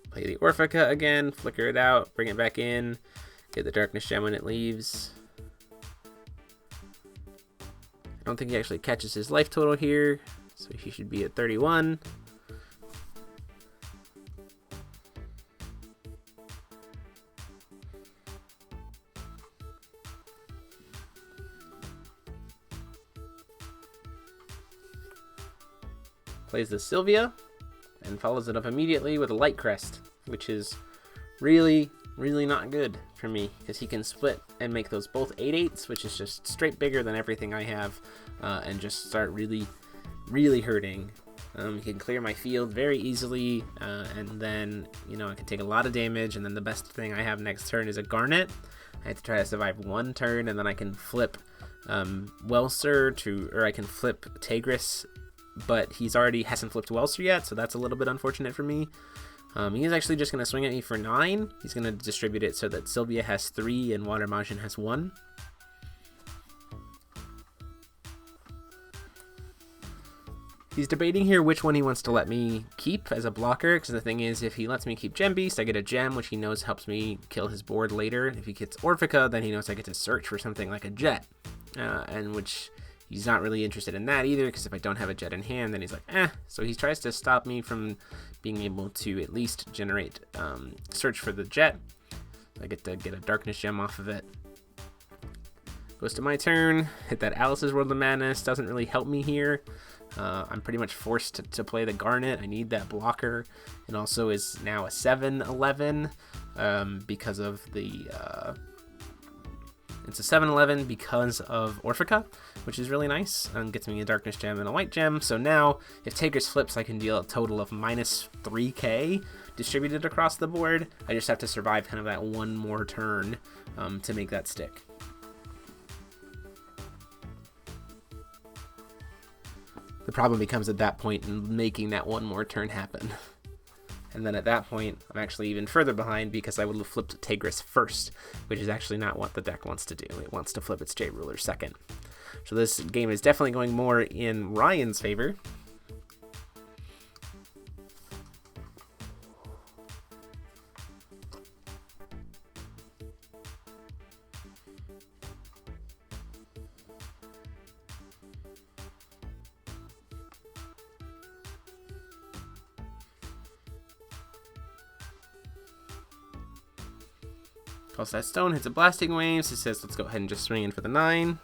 Play the Orphica again, flicker it out, bring it back in, get the Darkness Gem when it leaves. I don't think he actually catches his life total here, so he should be at 31. Plays the Sylvia and follows it up immediately with a Light Crest, which is really, really not good for me because he can split and make those both 8/8s, which is just straight bigger than everything I have, and just start really, really hurting. He can clear my field very easily, and then, you know, I can take a lot of damage, and then the best thing I have next turn is a Garnet. I have to try to survive 1 turn, and then I can flip Welser or I can flip Tigris, but he's already hasn't flipped Welser yet, so that's a little bit unfortunate for me. He is actually just going to swing at me for 9. He's going to distribute it so that Sylvia has 3 and Water Majin has 1. He's debating here which one he wants to let me keep as a blocker, because the thing is, if he lets me keep Gem Beast, I get a gem, which he knows helps me kill his board later. If he gets Orphica, then he knows I get to search for something like a jet, and which he's not really interested in that either, because if I don't have a jet in hand, then he's like, eh. So he tries to stop me from being able to at least generate search for the jet. I get to get a Darkness Gem off of it. Goes to my turn. Hit that Alice's World of Madness. Doesn't really help me here. I'm pretty much forced to play the Garnet. I need that blocker. It also is now a 7/11 because of the It's a 7/11 because of Orphica, which is really nice, and gets me a darkness gem and a white gem. So now, if Tigris flips, I can deal a total of minus 3k distributed across the board. I just have to survive kind of that one more turn to make that stick. The problem becomes at that point in making that one more turn happen. And then at that point, I'm actually even further behind because I would have flipped Tigris first, which is actually not what the deck wants to do. It wants to flip its J-Ruler second. So this game is definitely going more in Ryan's favor. Calls that stone, hits a blasting waves. He says, let's go ahead and just swing in for the 9.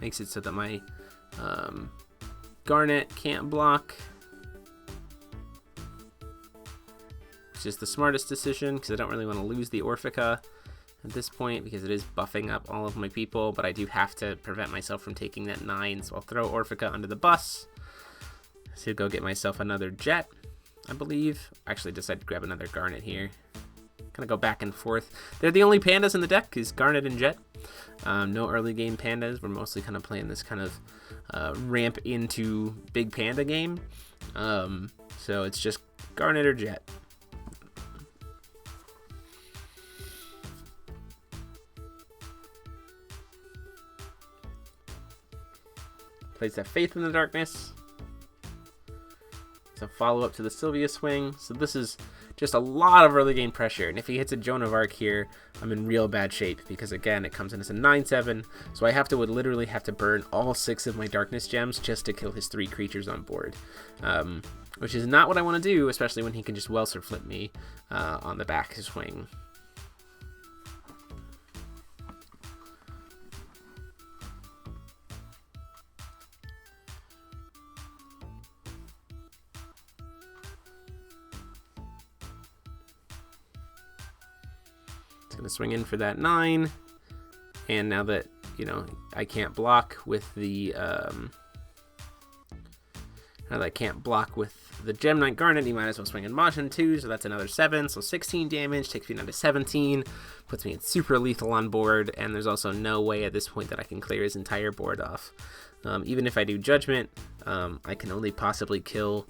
Makes it so that my Garnet can't block, which is the smartest decision because I don't really want to lose the Orphica at this point because it is buffing up all of my people, but I do have to prevent myself from taking that 9, so I'll throw Orphica under the bus. So go get myself another Jet, I believe. Actually, decided to grab another Garnet here. Kind of go back and forth. They're the only Pandas in the deck, is Garnet and Jet. No early game Pandas. We're mostly kind of playing this kind of ramp into big Panda game. So it's just Garnet or Jet. Plays that Faith in the Darkness. It's a follow-up to the Sylvia swing. So this is just a lot of early game pressure. And if he hits a Joan of Arc here, I'm in real bad shape. Because again, it comes in as a 9/7. So I would literally have to burn all 6 of my Darkness Gems just to kill his 3 creatures on board. Which is not what I want to do, especially when he can just Welser flip me on the back swing. Gonna swing in for that 9, and now that I can't block with the Gem Knight Garnet, you might as well swing in Majin too. So that's another 7, so 16 damage, takes me down to 17, puts me in super lethal on board, and there's also no way at this point that I can clear his entire board off. Even if I do Judgment, I can only possibly kill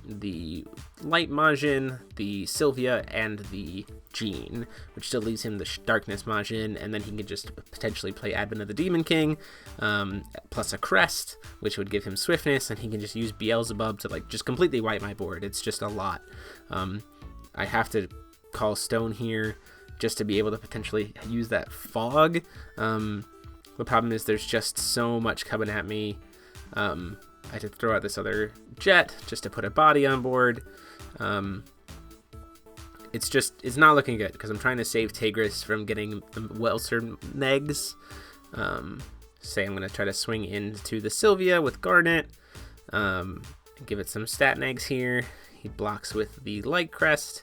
the Light Majin, the Sylvia, and the Jean, which still leaves him the Darkness Majin, and then he can just potentially play Advent of the Demon King, plus a Crest, which would give him Swiftness, and he can just use Beelzebub to just completely wipe my board. It's just a lot. I have to call Stone here just to be able to potentially use that Fog. The problem is there's just so much coming at me. I had to throw out this other Jet just to put a body on board. It's not looking good because I'm trying to save Tigris from getting the Welser negs. Say I'm going to try to swing into the Sylvia with Garnet. Give it some stat negs here. He blocks with the Light Crest,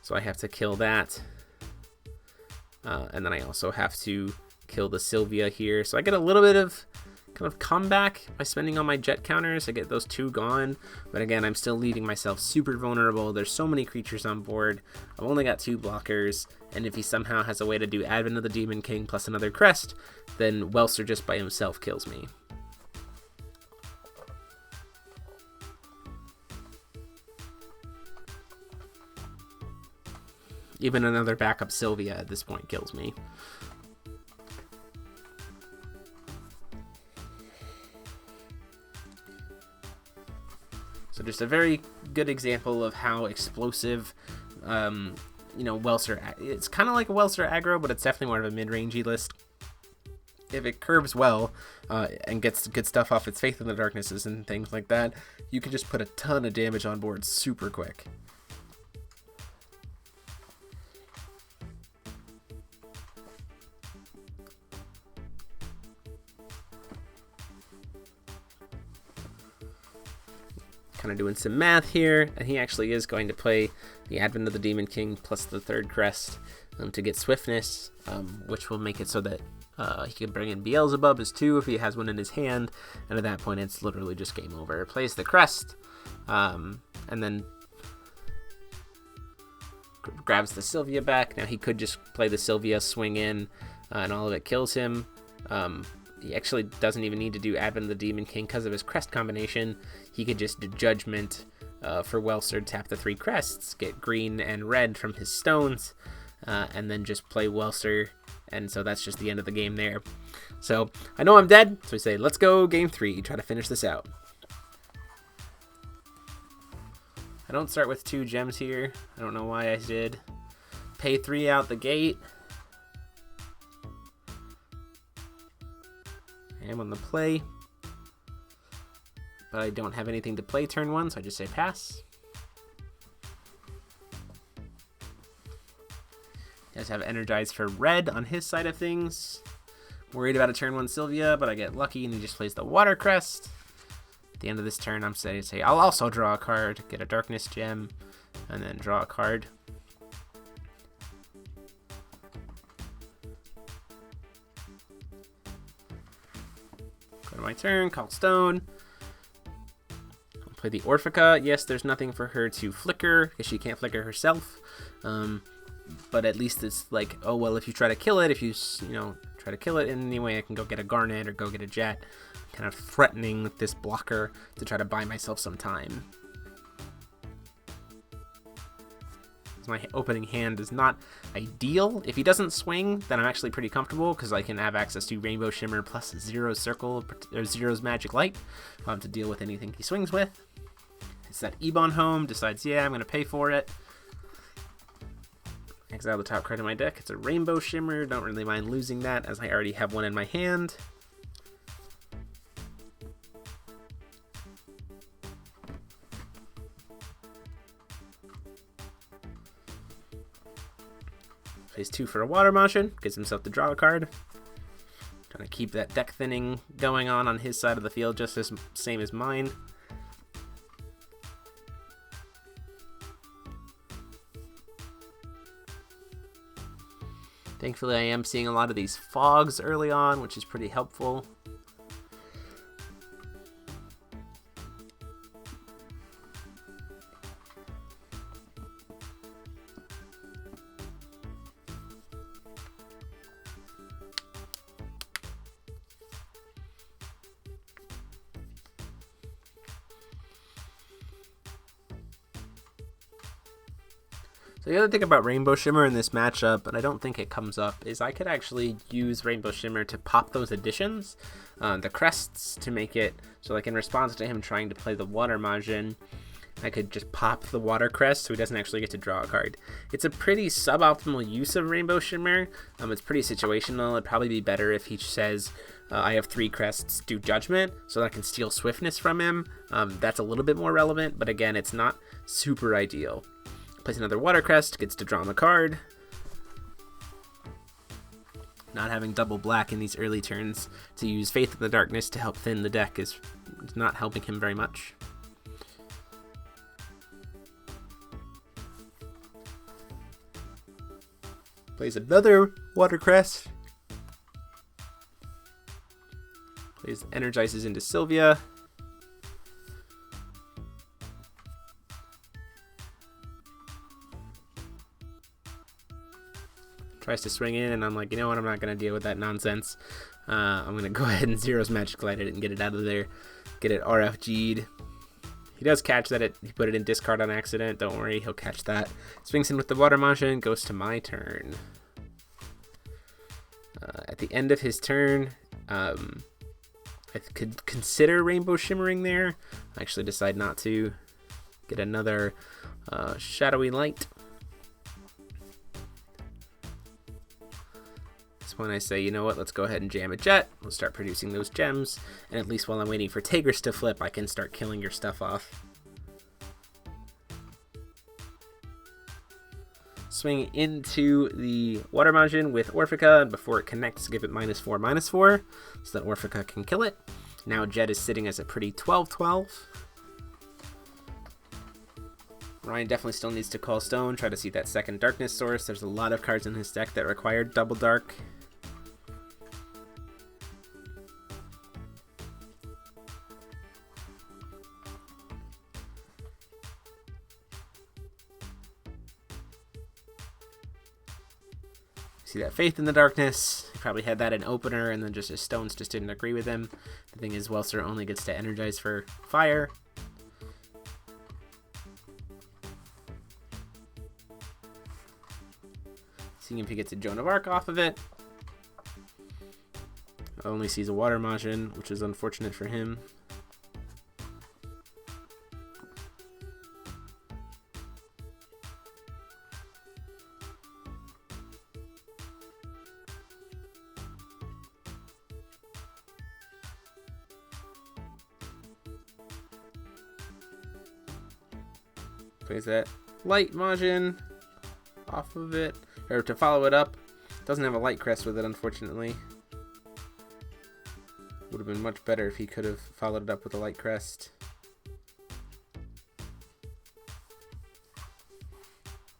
so I have to kill that. And then I also have to kill the Sylvia here. So I get a little bit of kind of comeback by spending on my Jet counters. I get those 2 gone, but again, I'm still leaving myself super vulnerable. There's so many creatures on board. I've only got 2 blockers, and if he somehow has a way to do Advent of the Demon King plus another Crest, then Welser just by himself kills me. Even another backup Sylvia at this point kills me. So just a very good example of how explosive, Welser. It's kind of like a Welser aggro, but it's definitely more of a mid-rangey list. If it curves well and gets good stuff off its Faith in the Darknesses and things like that, you can just put a ton of damage on board super quick. kind of doing some math here, and he actually is going to play the Advent of the Demon King plus the 3rd crest to get swiftness, which will make it so that he can bring in Beelzebub as 2 if he has one in his hand, and at that point it's literally just game over. Plays the crest, and then grabs the Sylvia back. Now he could just play the Sylvia, swing in, and all of it kills him. He actually doesn't even need to do Advent of the Demon King because of his crest combination. He could just do Judgment for Welser, tap the 3 crests, get green and red from his stones, and then just play Welser, and so that's just the end of the game there. So I know I'm dead, so we say let's go game 3, try to finish this out. I don't start with 2 gems here. I don't know why I did. Pay 3 out the gate. I am on the play, but I don't have anything to play turn 1, so I just say pass. He does have Energize for red on his side of things. Worried about a turn 1 Sylvia, but I get lucky and he just plays the Water Crest. At the end of this turn, I'm saying, I'll also draw a card, get a Darkness Gem, and then draw a card. Go to my turn, call Stone. I'll play the Orphica. Yes, there's nothing for her to flicker, because she can't flicker herself. But at least it's like, oh, well, if you try to kill it, try to kill it in any way, I can go get a Garnet or go get a Jet. Kind of threatening this blocker to try to buy myself some time. My opening hand is not ideal. If he doesn't swing, then I'm actually pretty comfortable because I can have access to Rainbow Shimmer plus Zero's Circle or Zero's Magic Light to deal with anything he swings with. It's that Ebon home, decides, yeah, I'm going to pay for it. Exile the top card of my deck. It's a Rainbow Shimmer. Don't really mind losing that as I already have one in my hand. Plays 2 for a Water Motion, gives himself to draw a card. Trying to keep that deck thinning going on his side of the field, just as same as mine. Thankfully, I am seeing a lot of these fogs early on, which is pretty helpful. So the other thing about Rainbow Shimmer in this matchup, and I don't think it comes up, is I could actually use Rainbow Shimmer to pop those additions, the crests, to make it so like in response to him trying to play the Water Majin, I could just pop the Water Crest so he doesn't actually get to draw a card. It's a pretty suboptimal use of Rainbow Shimmer. It's pretty situational. It'd probably be better if he says, I have 3 crests, do Judgment, so that I can steal Swiftness from him. That's a little bit more relevant, but again, it's not super ideal. Plays another Water Crest, gets to draw him a card. Not having double black in these early turns to use Faith in the Darkness to help thin the deck is not helping him very much. Plays another Water Crest. Plays Energizes into Sylvia. Tries to swing in, and I'm like, you know what, I'm not going to deal with that nonsense. I'm going to go ahead and Zero's Magic Light it and get it out of there. Get it RFG'd. He does catch that he put it in discard on accident. Don't worry, he'll catch that. Swings in with the Water Motion, goes to my turn. At the end of his turn, I could consider Rainbow Shimmering there. I actually decide not to. Get another Shadowy Light. When I say, you know what, let's go ahead and jam a Jet. We'll start producing those gems, and at least while I'm waiting for Tigris to flip, I can start killing your stuff off. Swing into the Water Majin with Orphica, and before it connects, give it -4/-4, so that Orphica can kill it. Now Jet is sitting as a pretty 12/12. Ryan definitely still needs to call stone, try to see that second darkness source. There's a lot of cards in his deck that require double dark. See that faith in the darkness. He probably had that in opener, and then just his stones just didn't agree with him. The thing is, Welser only gets to energize for fire. Seeing if he gets a Joan of Arc off of it. Only sees a Water Majin, which is unfortunate for him. Plays that light Majin off of it, or to follow it up. Doesn't have a light crest with it, unfortunately. Would have been much better if he could have followed it up with a light crest.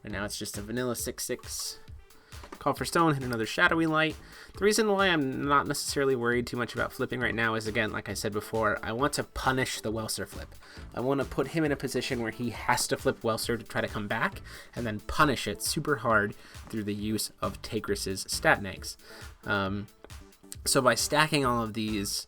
And now it's just a vanilla 6/6. Call for stone, hit another shadowy light. The reason why I'm not necessarily worried too much about flipping right now is, again, like I said before, I want to punish the Welser flip. I want to put him in a position where he has to flip Welser to try to come back, and then punish it super hard through the use of Tigris's stat negs. So by stacking all of these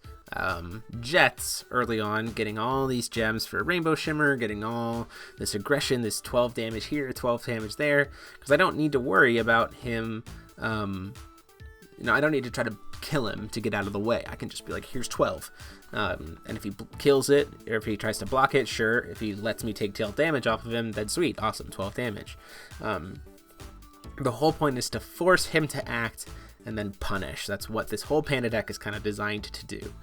jets early on, getting all these gems for Rainbow Shimmer, getting all this aggression, this 12 damage here, 12 damage there, because I don't need to worry about him, I don't need to try to kill him to get out of the way. I can just be like, here's 12. And if he kills it, or if he tries to block it, sure. If he lets me take 12 damage off of him, then sweet, awesome, 12 damage. The whole point is to force him to act and then punish. That's what this whole Panda deck is kind of designed to do.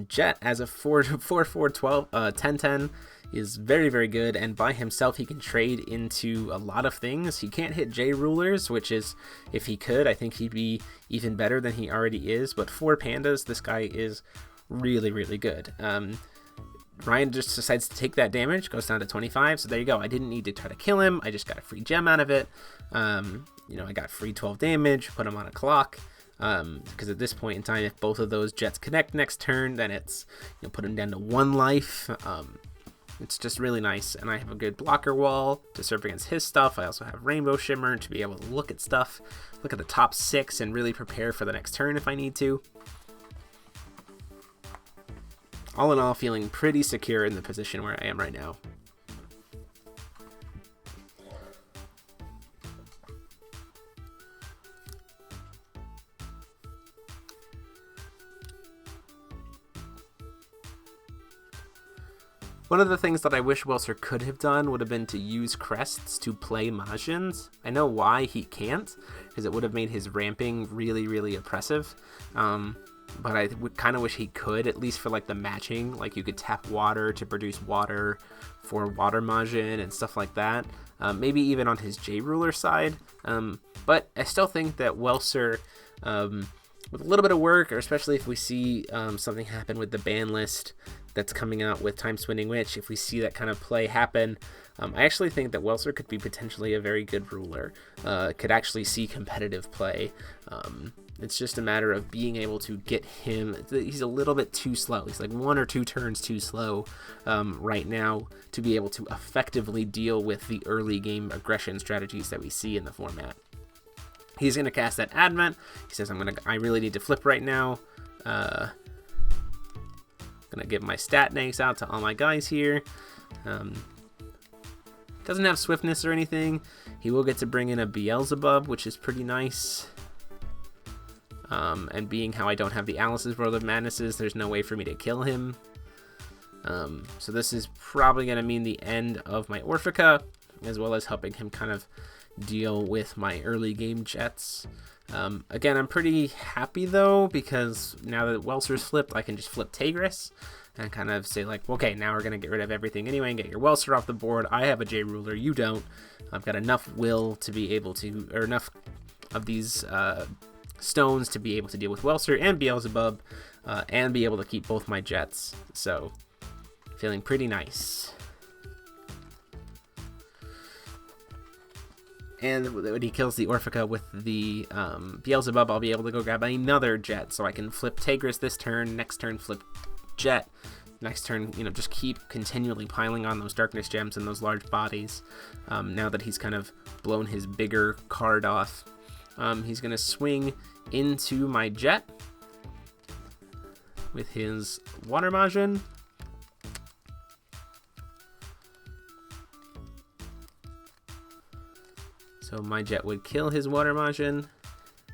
Jet as a 4/4/12 10/10 is very, very good, and by himself he can trade into a lot of things. He can't hit J rulers, which is, if he could, I think he'd be even better than he already is, but for Pandas, this guy is really, really good. Ryan just decides to take that damage, goes down to 25, so there you go. I didn't need to try to kill him, I just got a free gem out of it. I got free 12 damage, put him on a clock, because at this point in time, if both of those jets connect next turn, then it's, put him down to 1 life. It's just really nice, and I have a good blocker wall to serve against his stuff. I also have Rainbow Shimmer to be able to look at stuff, look at the top 6, and really prepare for the next turn if I need to. All in all, feeling pretty secure in the position where I am right now. One of the things that I wish Welser could have done would have been to use crests to play Majins. I know why he can't, because it would have made his ramping really, really oppressive. But I kind of wish he could, at least for like the matching. Like you could tap water to produce water for Water Majin and stuff like that. Maybe even on his J Ruler side. But I still think that Welser, with a little bit of work, or especially if we see something happen with the ban list that's coming out with Time Spinning Witch, if we see that kind of play happen, I actually think that Welser could be potentially a very good ruler, could actually see competitive play. It's just a matter of being able to get him. He's a little bit too slow. He's like 1 or 2 turns too slow right now to be able to effectively deal with the early game aggression strategies that we see in the format. He's going to cast that Advent. He says, I really need to flip right now. Gonna give my stat negs out to all my guys here. Doesn't have swiftness or anything. He will get to bring in a Beelzebub, which is pretty nice. And being how I don't have the Alice's World of Madnesses, there's no way for me to kill him. So this is probably going to mean the end of my Orphica, as well as helping him kind of deal with my early game jets. Again, I'm pretty happy though, because now that Welser's flipped, I can just flip Tigris and kind of say like, okay, now we're going to get rid of everything anyway and get your Welser off the board. I have a J Ruler, you don't. I've got enough will to be able to, or enough of these stones to be able to deal with Welser and Beelzebub, and be able to keep both my jets. So, feeling pretty nice. And when he kills the Orphica with the Beelzebub, I'll be able to go grab another Jet. So I can flip Tigris this turn, next turn flip Jet, next turn, you know, just keep continually piling on those Darkness Gems and those large bodies. Now that he's kind of blown his bigger card off, he's going to swing into my Jet with his Water Majin. So my Jet would kill his Water Majin.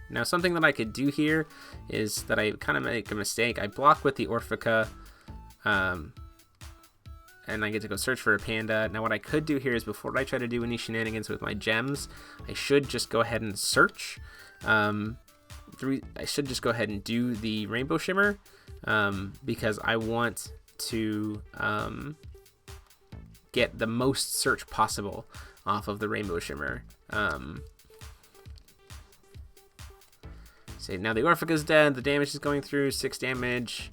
Now something that I could do here is that I kind of make a mistake. I block with the Orphica, and I get to go search for a Panda. Now what I could do here is before I try to do any shenanigans with my gems, I should just go ahead and search. I should just go ahead and do the Rainbow Shimmer, because I want to get the most search possible off of the Rainbow Shimmer. So now the Orphica's dead, the damage is going through, 6 damage.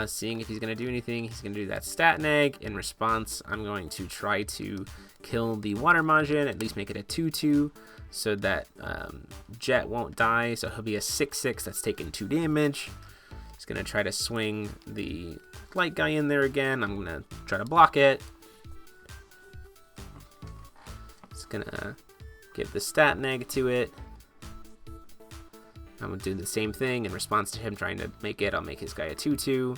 Seeing if he's going to do anything, he's going to do that Stat Neg. In response, I'm going to try to kill the Water Majin, at least make it a 2-2, so that Jet won't die, so he'll be a 6-6 that's taking 2 damage. He's going to try to swing the Light guy in there again. I'm going to try to block it. It's going to give the Stat Neg to it. I'm going to do the same thing in response to him trying to make it. I'll make his guy a 2-2.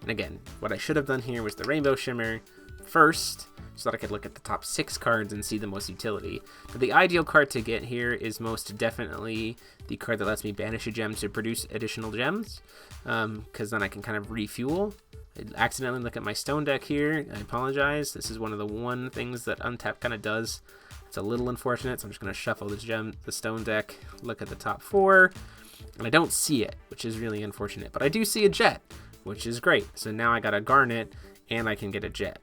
And again, what I should have done here was the Rainbow Shimmer first, so that I could look at the top 6 cards and see the most utility. But the ideal card to get here is most definitely the card that lets me banish a gem to produce additional gems, because then I can kind of refuel. I accidentally look at my stone deck here. I apologize. This is one of the things that Untap kind of does. It's a little unfortunate, so I'm just going to shuffle the stone deck, look at the top 4, and I don't see it, which is really unfortunate. But I do see a Jet, which is great. So now I got a Garnet, and I can get a Jet.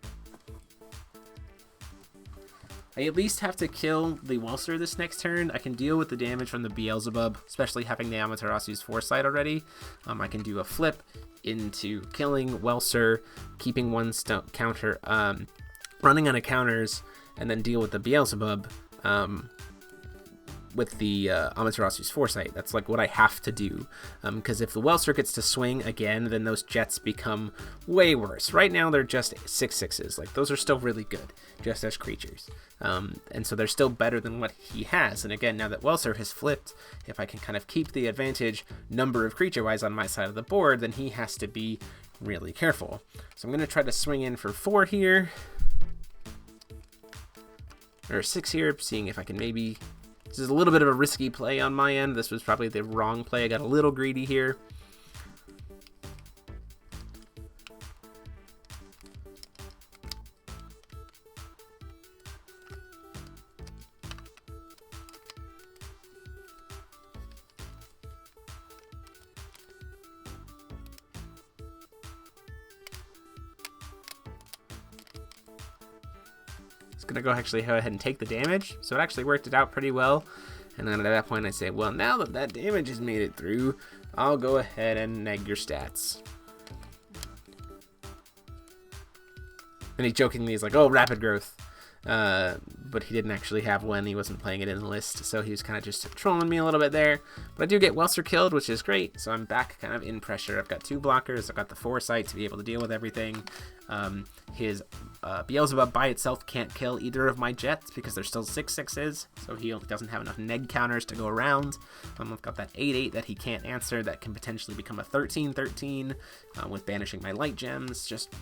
I at least have to kill the Welser this next turn. I can deal with the damage from the Beelzebub, especially having the Amaterasu's Foresight already. I can do a flip into killing Welser, keeping one counter, running out of counters, and then deal with the Beelzebub with the Amaterasu's Foresight. That's like what I have to do, because if the Welser gets to swing again, then those Jets become way worse. Right now they're just 6/6s. Like, those are still really good, just as creatures. And so they're still better than what he has. And again, now that Welser has flipped, if I can kind of keep the advantage number of creature-wise on my side of the board, then he has to be really careful. So I'm going to try to swing in for 4 here. Or 6 here, seeing if I can maybe... This is a little bit of a risky play on my end. This was probably the wrong play. I got a little greedy here. Gonna go actually go ahead and take the damage, so it actually worked it out pretty well. And then at that point I say, well, now that that damage has made it through, I'll go ahead and neg your stats. And he jokingly is like, oh, rapid growth, but he didn't actually have one. He wasn't playing it in the list, so he was kind of just trolling me a little bit there. But I do get Welser killed, which is great, so I'm back kind of in pressure. I've got 2 blockers, I've got the Foresight to be able to deal with everything. His Beelzebub by itself can't kill either of my Jets because they're still 6/6s, so he doesn't have enough neg counters to go around. I've got that 8/8 that he can't answer that can potentially become a 13/13 with banishing my light gems. Just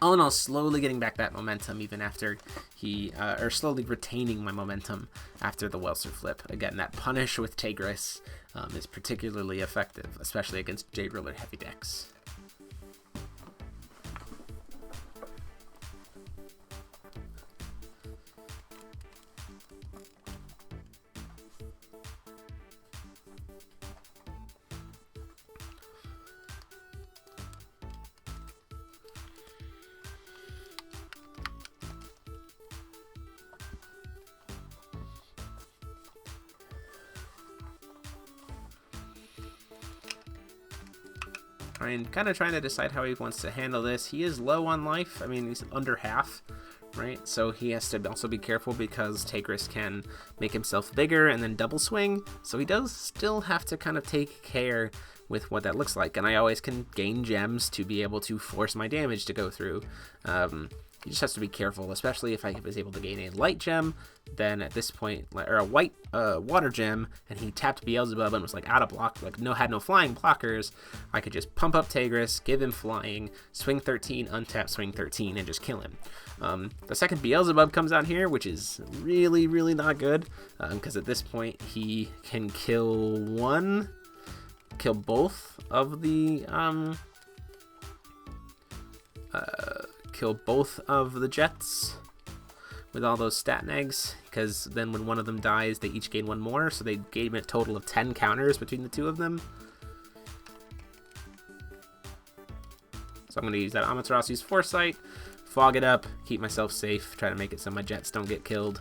all in all, slowly getting back that momentum even after he, or slowly retaining my momentum after the Welser flip. Again, that punish with Tigris is particularly effective, especially against J-Ruler heavy decks. Ryan kind of trying to decide how he wants to handle this. He is low on life. I mean, he's under half right? So he has to also be careful because Tigris can make himself bigger and then double swing. So he does still have to kind of take care with what that looks like. And I always can gain gems to be able to force my damage to go through. He just has to be careful, especially if I was able to gain a light gem, then at this point, or a white water gem, and he tapped Beelzebub and was like out of block, like had no flying blockers, I could just pump up Tigris, give him flying, swing 13, untap, swing 13, and just kill him. The second Beelzebub comes out here, which is really, really not good, because at this point he can kill both of the jets with all those stat negs, because then when one of them dies, they each gain one more, so they gain a total of 10 counters between the two of them. So I'm going to use that Amaterasu's Foresight, fog it up, keep myself safe, try to make it so my jets don't get killed.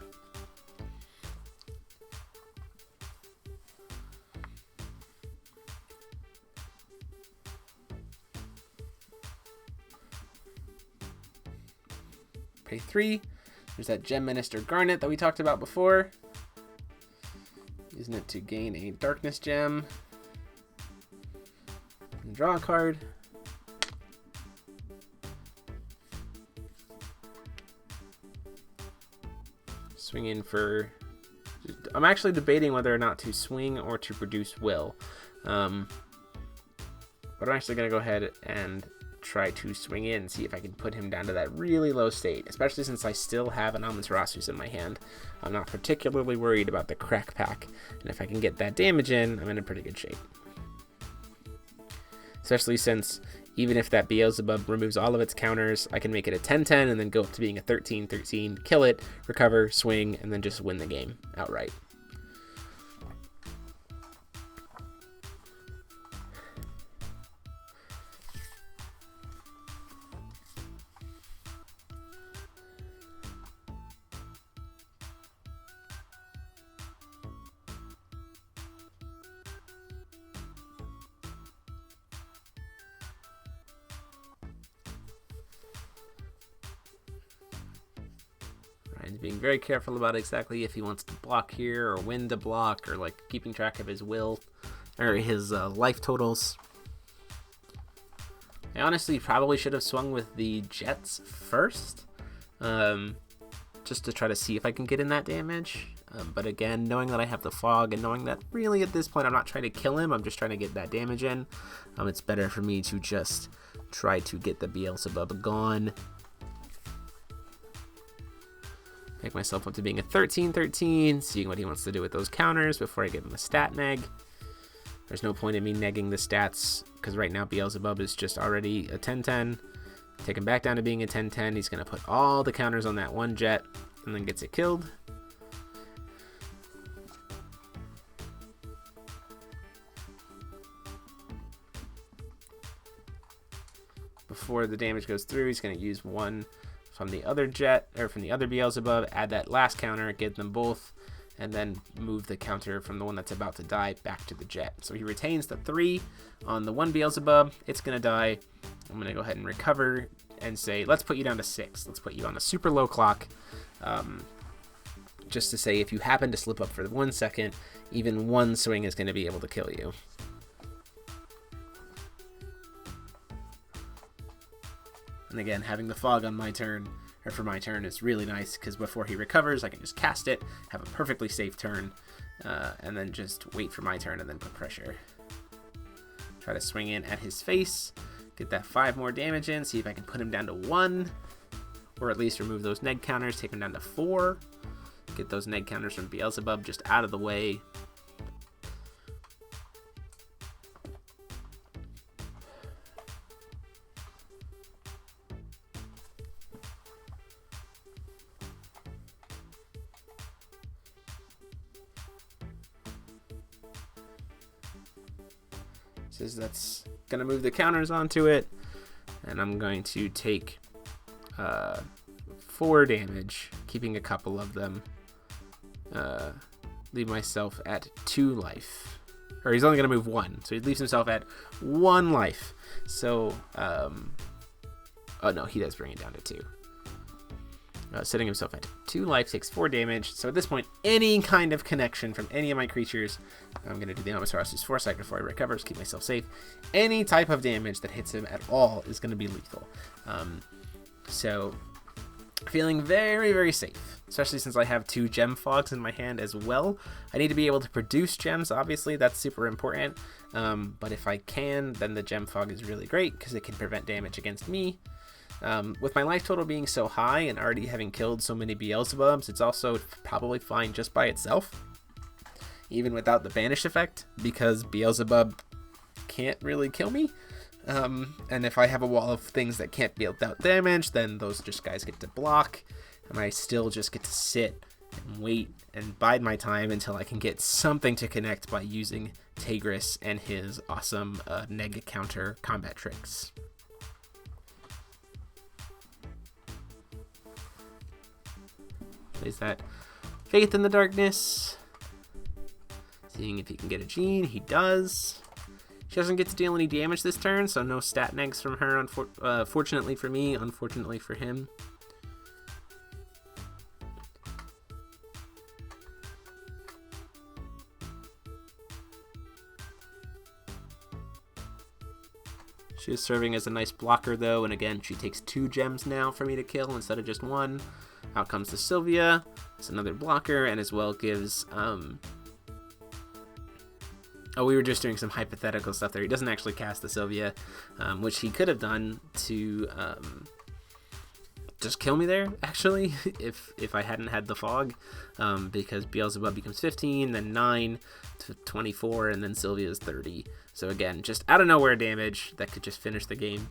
Pay 3. There's that Gem Minister Garnet that we talked about before. Using it to gain a Darkness Gem. And draw a card. Swing in for... I'm actually debating whether or not to swing or to produce Will. But I'm actually going to go ahead and try to swing in and see if I can put him down to that really low state, especially since I still have an Amaterasus in my hand. I'm not particularly worried about the crack pack, and if I can get that damage in, I'm in a pretty good shape. Especially since even if that Beelzebub removes all of its counters, I can make it a 10-10 and then go up to being a 13-13, kill it, recover, swing, and then just win the game outright. Being very careful about exactly if he wants to block here or when to block, or like keeping track of his will or his life totals. I honestly probably should have swung with the jets first, just to try to see if I can get in that damage. But again, knowing that I have the fog and knowing that really at this point I'm not trying to kill him, I'm just trying to get that damage in, it's better for me to just try to get the Beelzebub gone. Make myself up to being a 13-13, seeing what he wants to do with those counters before I give him a stat neg. There's no point in me negging the stats, because right now Beelzebub is just already a 10-10. Take him back down to being a 10-10. He's going to put all the counters on that one jet, and then gets it killed. Before the damage goes through, he's going to use one from the other jet, or from the other Beelzebub, add that last counter, get them both, and then move the counter from the one that's about to die back to the jet. So he retains the 3 on the one Beelzebub. It's going to die. I'm going to go ahead and recover and say, let's put you down to 6. Let's put you on a super low clock. Just to say, if you happen to slip up for 1 second, even one swing is going to be able to kill you. And again, having the fog on my turn, or for my turn, is really nice, because before he recovers, I can just cast it, have a perfectly safe turn, and then just wait for my turn and then put pressure. Try to swing in at his face, get that 5 more damage in, see if I can put him down to 1, or at least remove those neg counters, take him down to 4, get those neg counters from Beelzebub just out of the way. That's gonna move the counters onto it, and I'm going to take 4 damage, keeping a couple of them, leave myself at 2 life, or he's only gonna move 1, so he leaves himself at 1 life. So oh no, he does bring it down to 2. setting himself at 2 life, takes 4 damage. So at this point, any kind of connection from any of my creatures, I'm going to do the Amaterasu Foresight before I recover, to keep myself safe. Any type of damage that hits him at all is going to be lethal. So feeling very, very safe, especially since I have 2 gem fogs in my hand as well. I need to be able to produce gems, obviously, that's super important. But if I can, then the gem fog is really great because it can prevent damage against me. With my life total being so high and already having killed so many Beelzebubs, it's also probably fine just by itself, even without the banish effect, because Beelzebub can't really kill me. And if I have a wall of things that can't be without damage, then those just guys get to block, and I still just get to sit and wait and bide my time until I can get something to connect by using Tigris and his awesome neg counter combat tricks. Plays that Faith in the Darkness. Seeing if he can get a Gene. He does. She doesn't get to deal any damage this turn, so no stat negs from her, fortunately for me, unfortunately for him. She is serving as a nice blocker, though, and again, she takes 2 gems now for me to kill instead of just 1. Out comes the Sylvia. It's another blocker, and as well gives... Oh, we were just doing some hypothetical stuff there. He doesn't actually cast the Sylvia, which he could have done to just kill me there, actually, if I hadn't had the fog, because Beelzebub becomes 15, then 9 to 24, and then Sylvia is 30. So again, just out of nowhere damage that could just finish the game.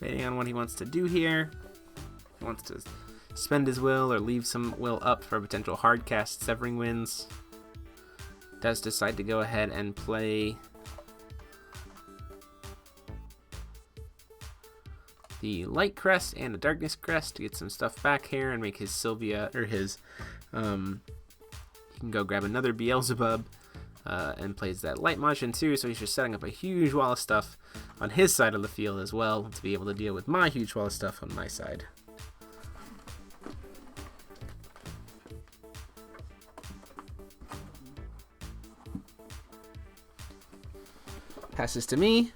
Depending on what he wants to do here. He wants to spend his will or leave some will up for potential hard cast Severing Winds. Does decide to go ahead and play the Light Crest and the Darkness Crest to get some stuff back here and make his Sylvia, or his, he can go grab another Beelzebub. And plays that Light Motion too, so he's just setting up a huge wall of stuff on his side of the field as well to be able to deal with my huge wall of stuff on my side. Passes to me.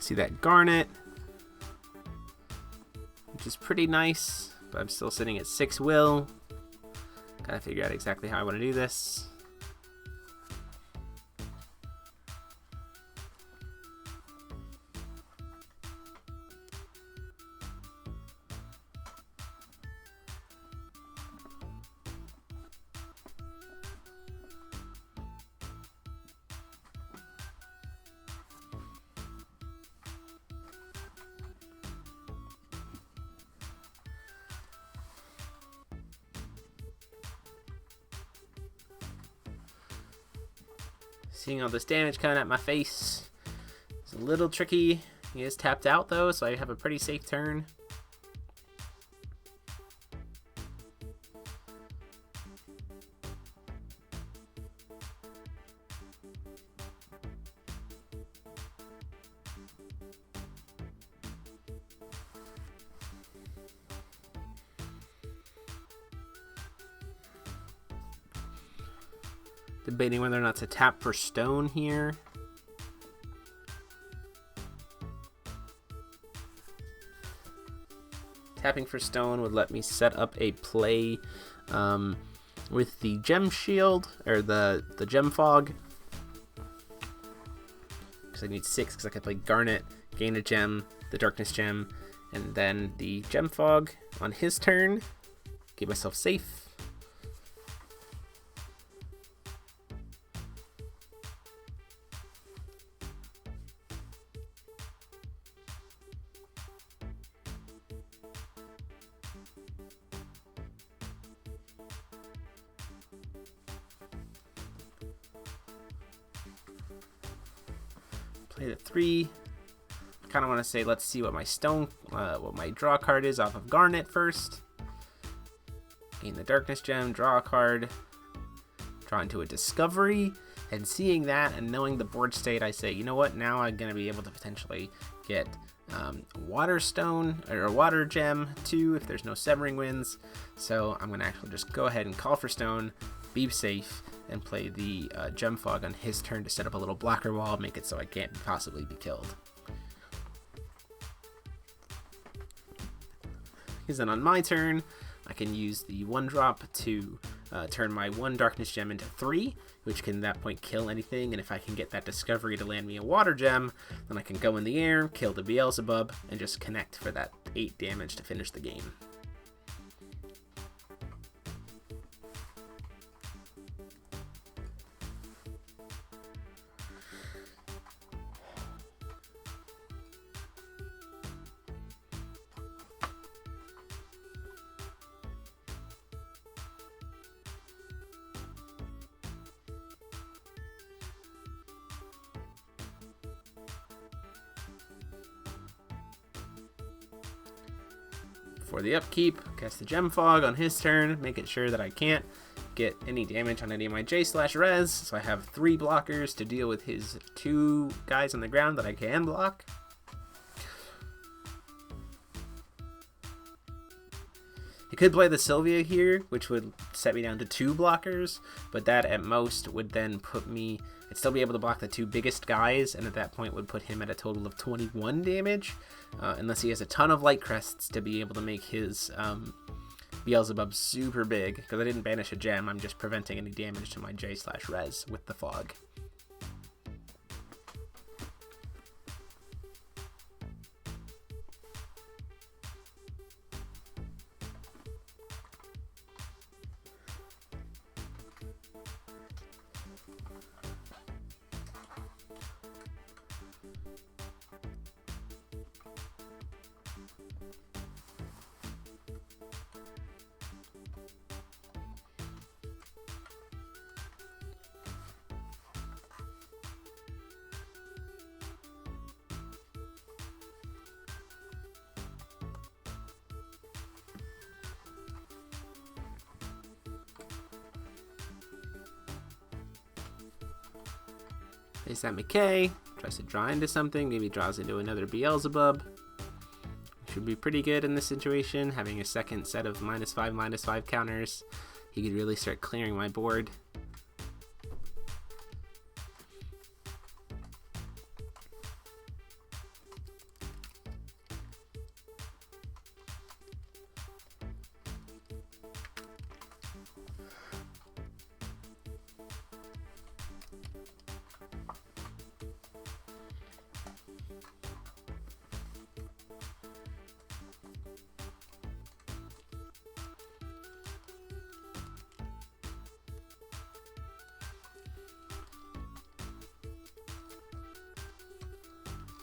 See that Garnet, which is pretty nice, but I'm still sitting at 6 will. Gotta figure out exactly how I want to do this. Seeing all this damage coming at my face. It's a little tricky. He is tapped out though, so I have a pretty safe turn. Debating whether or not to tap for stone here. Tapping for stone would let me set up a play with the gem shield, or the gem fog. Because I need 6, because I can play Garnet, gain a gem, the darkness gem, And then the Gem Fog on his turn. Keep myself safe. Play the 3. I kind of want to say, let's see what my what my draw card is off of Garnet first. Gain the Darkness Gem, draw a card, draw into a Discovery, and seeing that and knowing the board state, I say, you know what? Now I'm gonna be able to potentially get Water Stone or a Water Gem too if there's no Severing Winds. So I'm gonna actually just go ahead and call for Stone, be safe, and play the Gem Fog on his turn to set up a little blocker wall, make it so I can't possibly be killed. Because then on my turn, I can use the 1-drop to turn my 1 Darkness Gem into 3, which can at that point kill anything, and if I can get that Discovery to land me a Water Gem, then I can go in the air, kill the Beelzebub, and just connect for that 8 damage to finish the game. For the upkeep, cast the Gem Fog on his turn, making sure that I can't get any damage on any of my J/Res, so I have 3 blockers to deal with his 2 guys on the ground that I can block. He could play the Sylvia here, which would set me down to 2 blockers, but that at most would then put me... I'd still be able to block the 2 biggest guys, and at that point would put him at a total of 21 damage, unless he has a ton of Light Crests to be able to make his Beelzebub super big. Because I didn't banish a gem, I'm just preventing any damage to my J/Res with the Fog. Plays that McKay, tries to draw into something, maybe draws into another Beelzebub. Should be pretty good in this situation, having a second set of -5/-5 counters. He could really start clearing my board.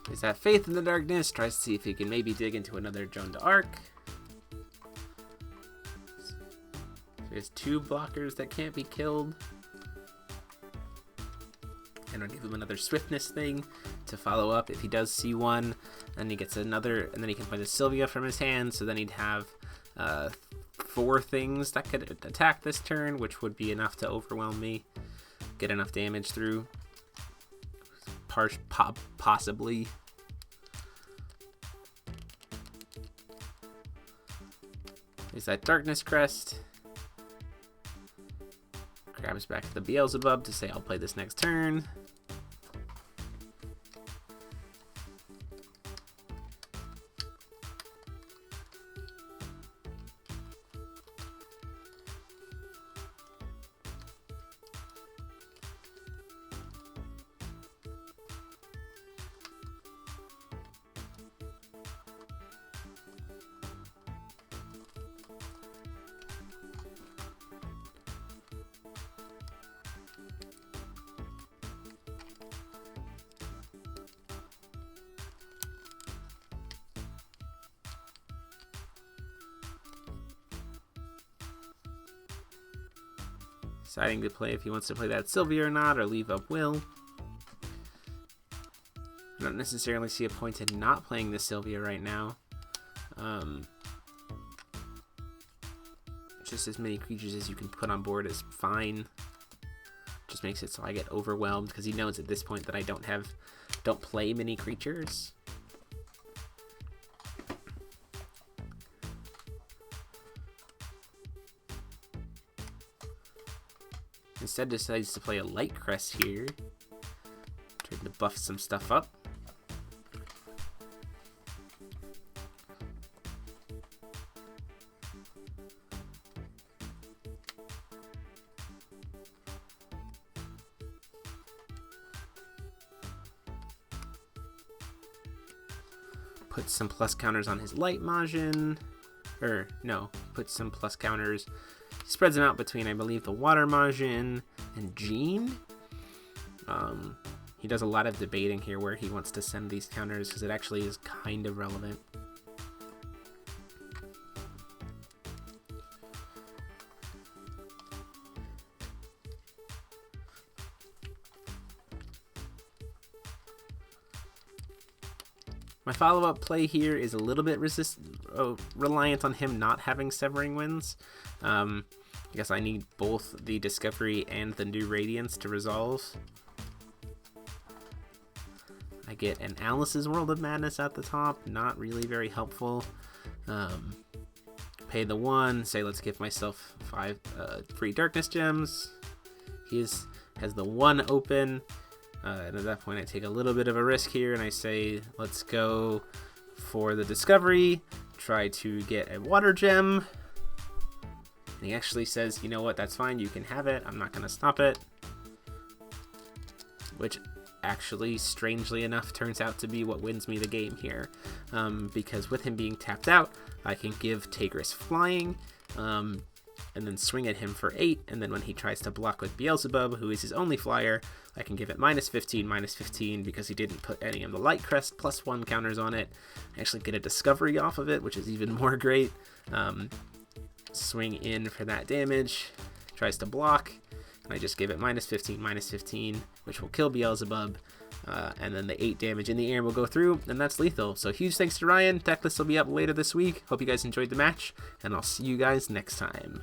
He's had Faith in the Darkness, tries to see if he can maybe dig into another Joan d'Arc. So he has 2 blockers that can't be killed. And I'll give him another Swiftness thing to follow up if he does see one. Then he gets another, and then he can play the Sylvia from his hand, so then he'd have 4 things that could attack this turn, which would be enough to overwhelm me. Get enough damage through. Possibly. There's that Darkness Crest. Grabs back to the Beelzebub to say I'll play this next turn. deciding to play if he wants to play that Sylvia or not, or leave up Will. I don't necessarily see a point in not playing the Sylvia right now. Just as many creatures as you can put on board is fine. Just makes it so I get overwhelmed because he knows at this point that I don't play many creatures. Instead decides to play a Light Crest here. Trying to buff some stuff up. Put some plus counters on his Light Majin. Or, no, put some plus counters. He spreads them out between, I believe, the Water Majin and Jean. He does a lot of debating here where he wants to send these counters because it actually is kind of relevant. My follow-up play here is a little bit reliant on him not having Severing Winds. I guess I need both the Discovery and the New Radiance to resolve. I get an Alice's World of Madness at the top, not really very helpful. Pay the 1, say let's give myself 5 free Darkness Gems. He has the 1 open. And at that point I take a little bit of a risk here and I say let's go for the Discovery, try to get a Water Gem. And he actually says, you know what, that's fine, you can have it, I'm not going to stop it. Which actually, strangely enough, turns out to be what wins me the game here. Because with him being tapped out, I can give Tigris Flying, and then swing at him for 8, and then when he tries to block with Beelzebub, who is his only flyer, I can give it -15 because he didn't put any of the Light Crest +1 counters on it. I actually get a Discovery off of it, which is even more great. Swing in for that damage, tries to block, and I just give it -15, which will kill Beelzebub, and then the 8 damage in the air will go through, and that's lethal. So huge thanks to Ryan. Deck list will be up later this week. Hope you guys enjoyed the match, and I'll see you guys next time.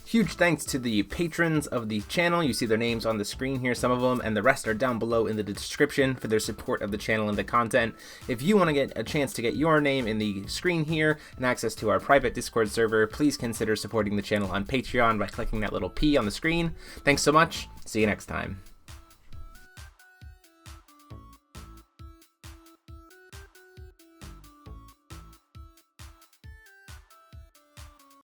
Huge thanks to the patrons of the channel. You see their names on the screen here, some of them, and the rest are down below in the description for their support of the channel and the content. If you want to get a chance to get your name in the screen here and access to our private Discord server, please consider supporting the channel on Patreon by clicking that little P on the screen. Thanks so much. See you next time.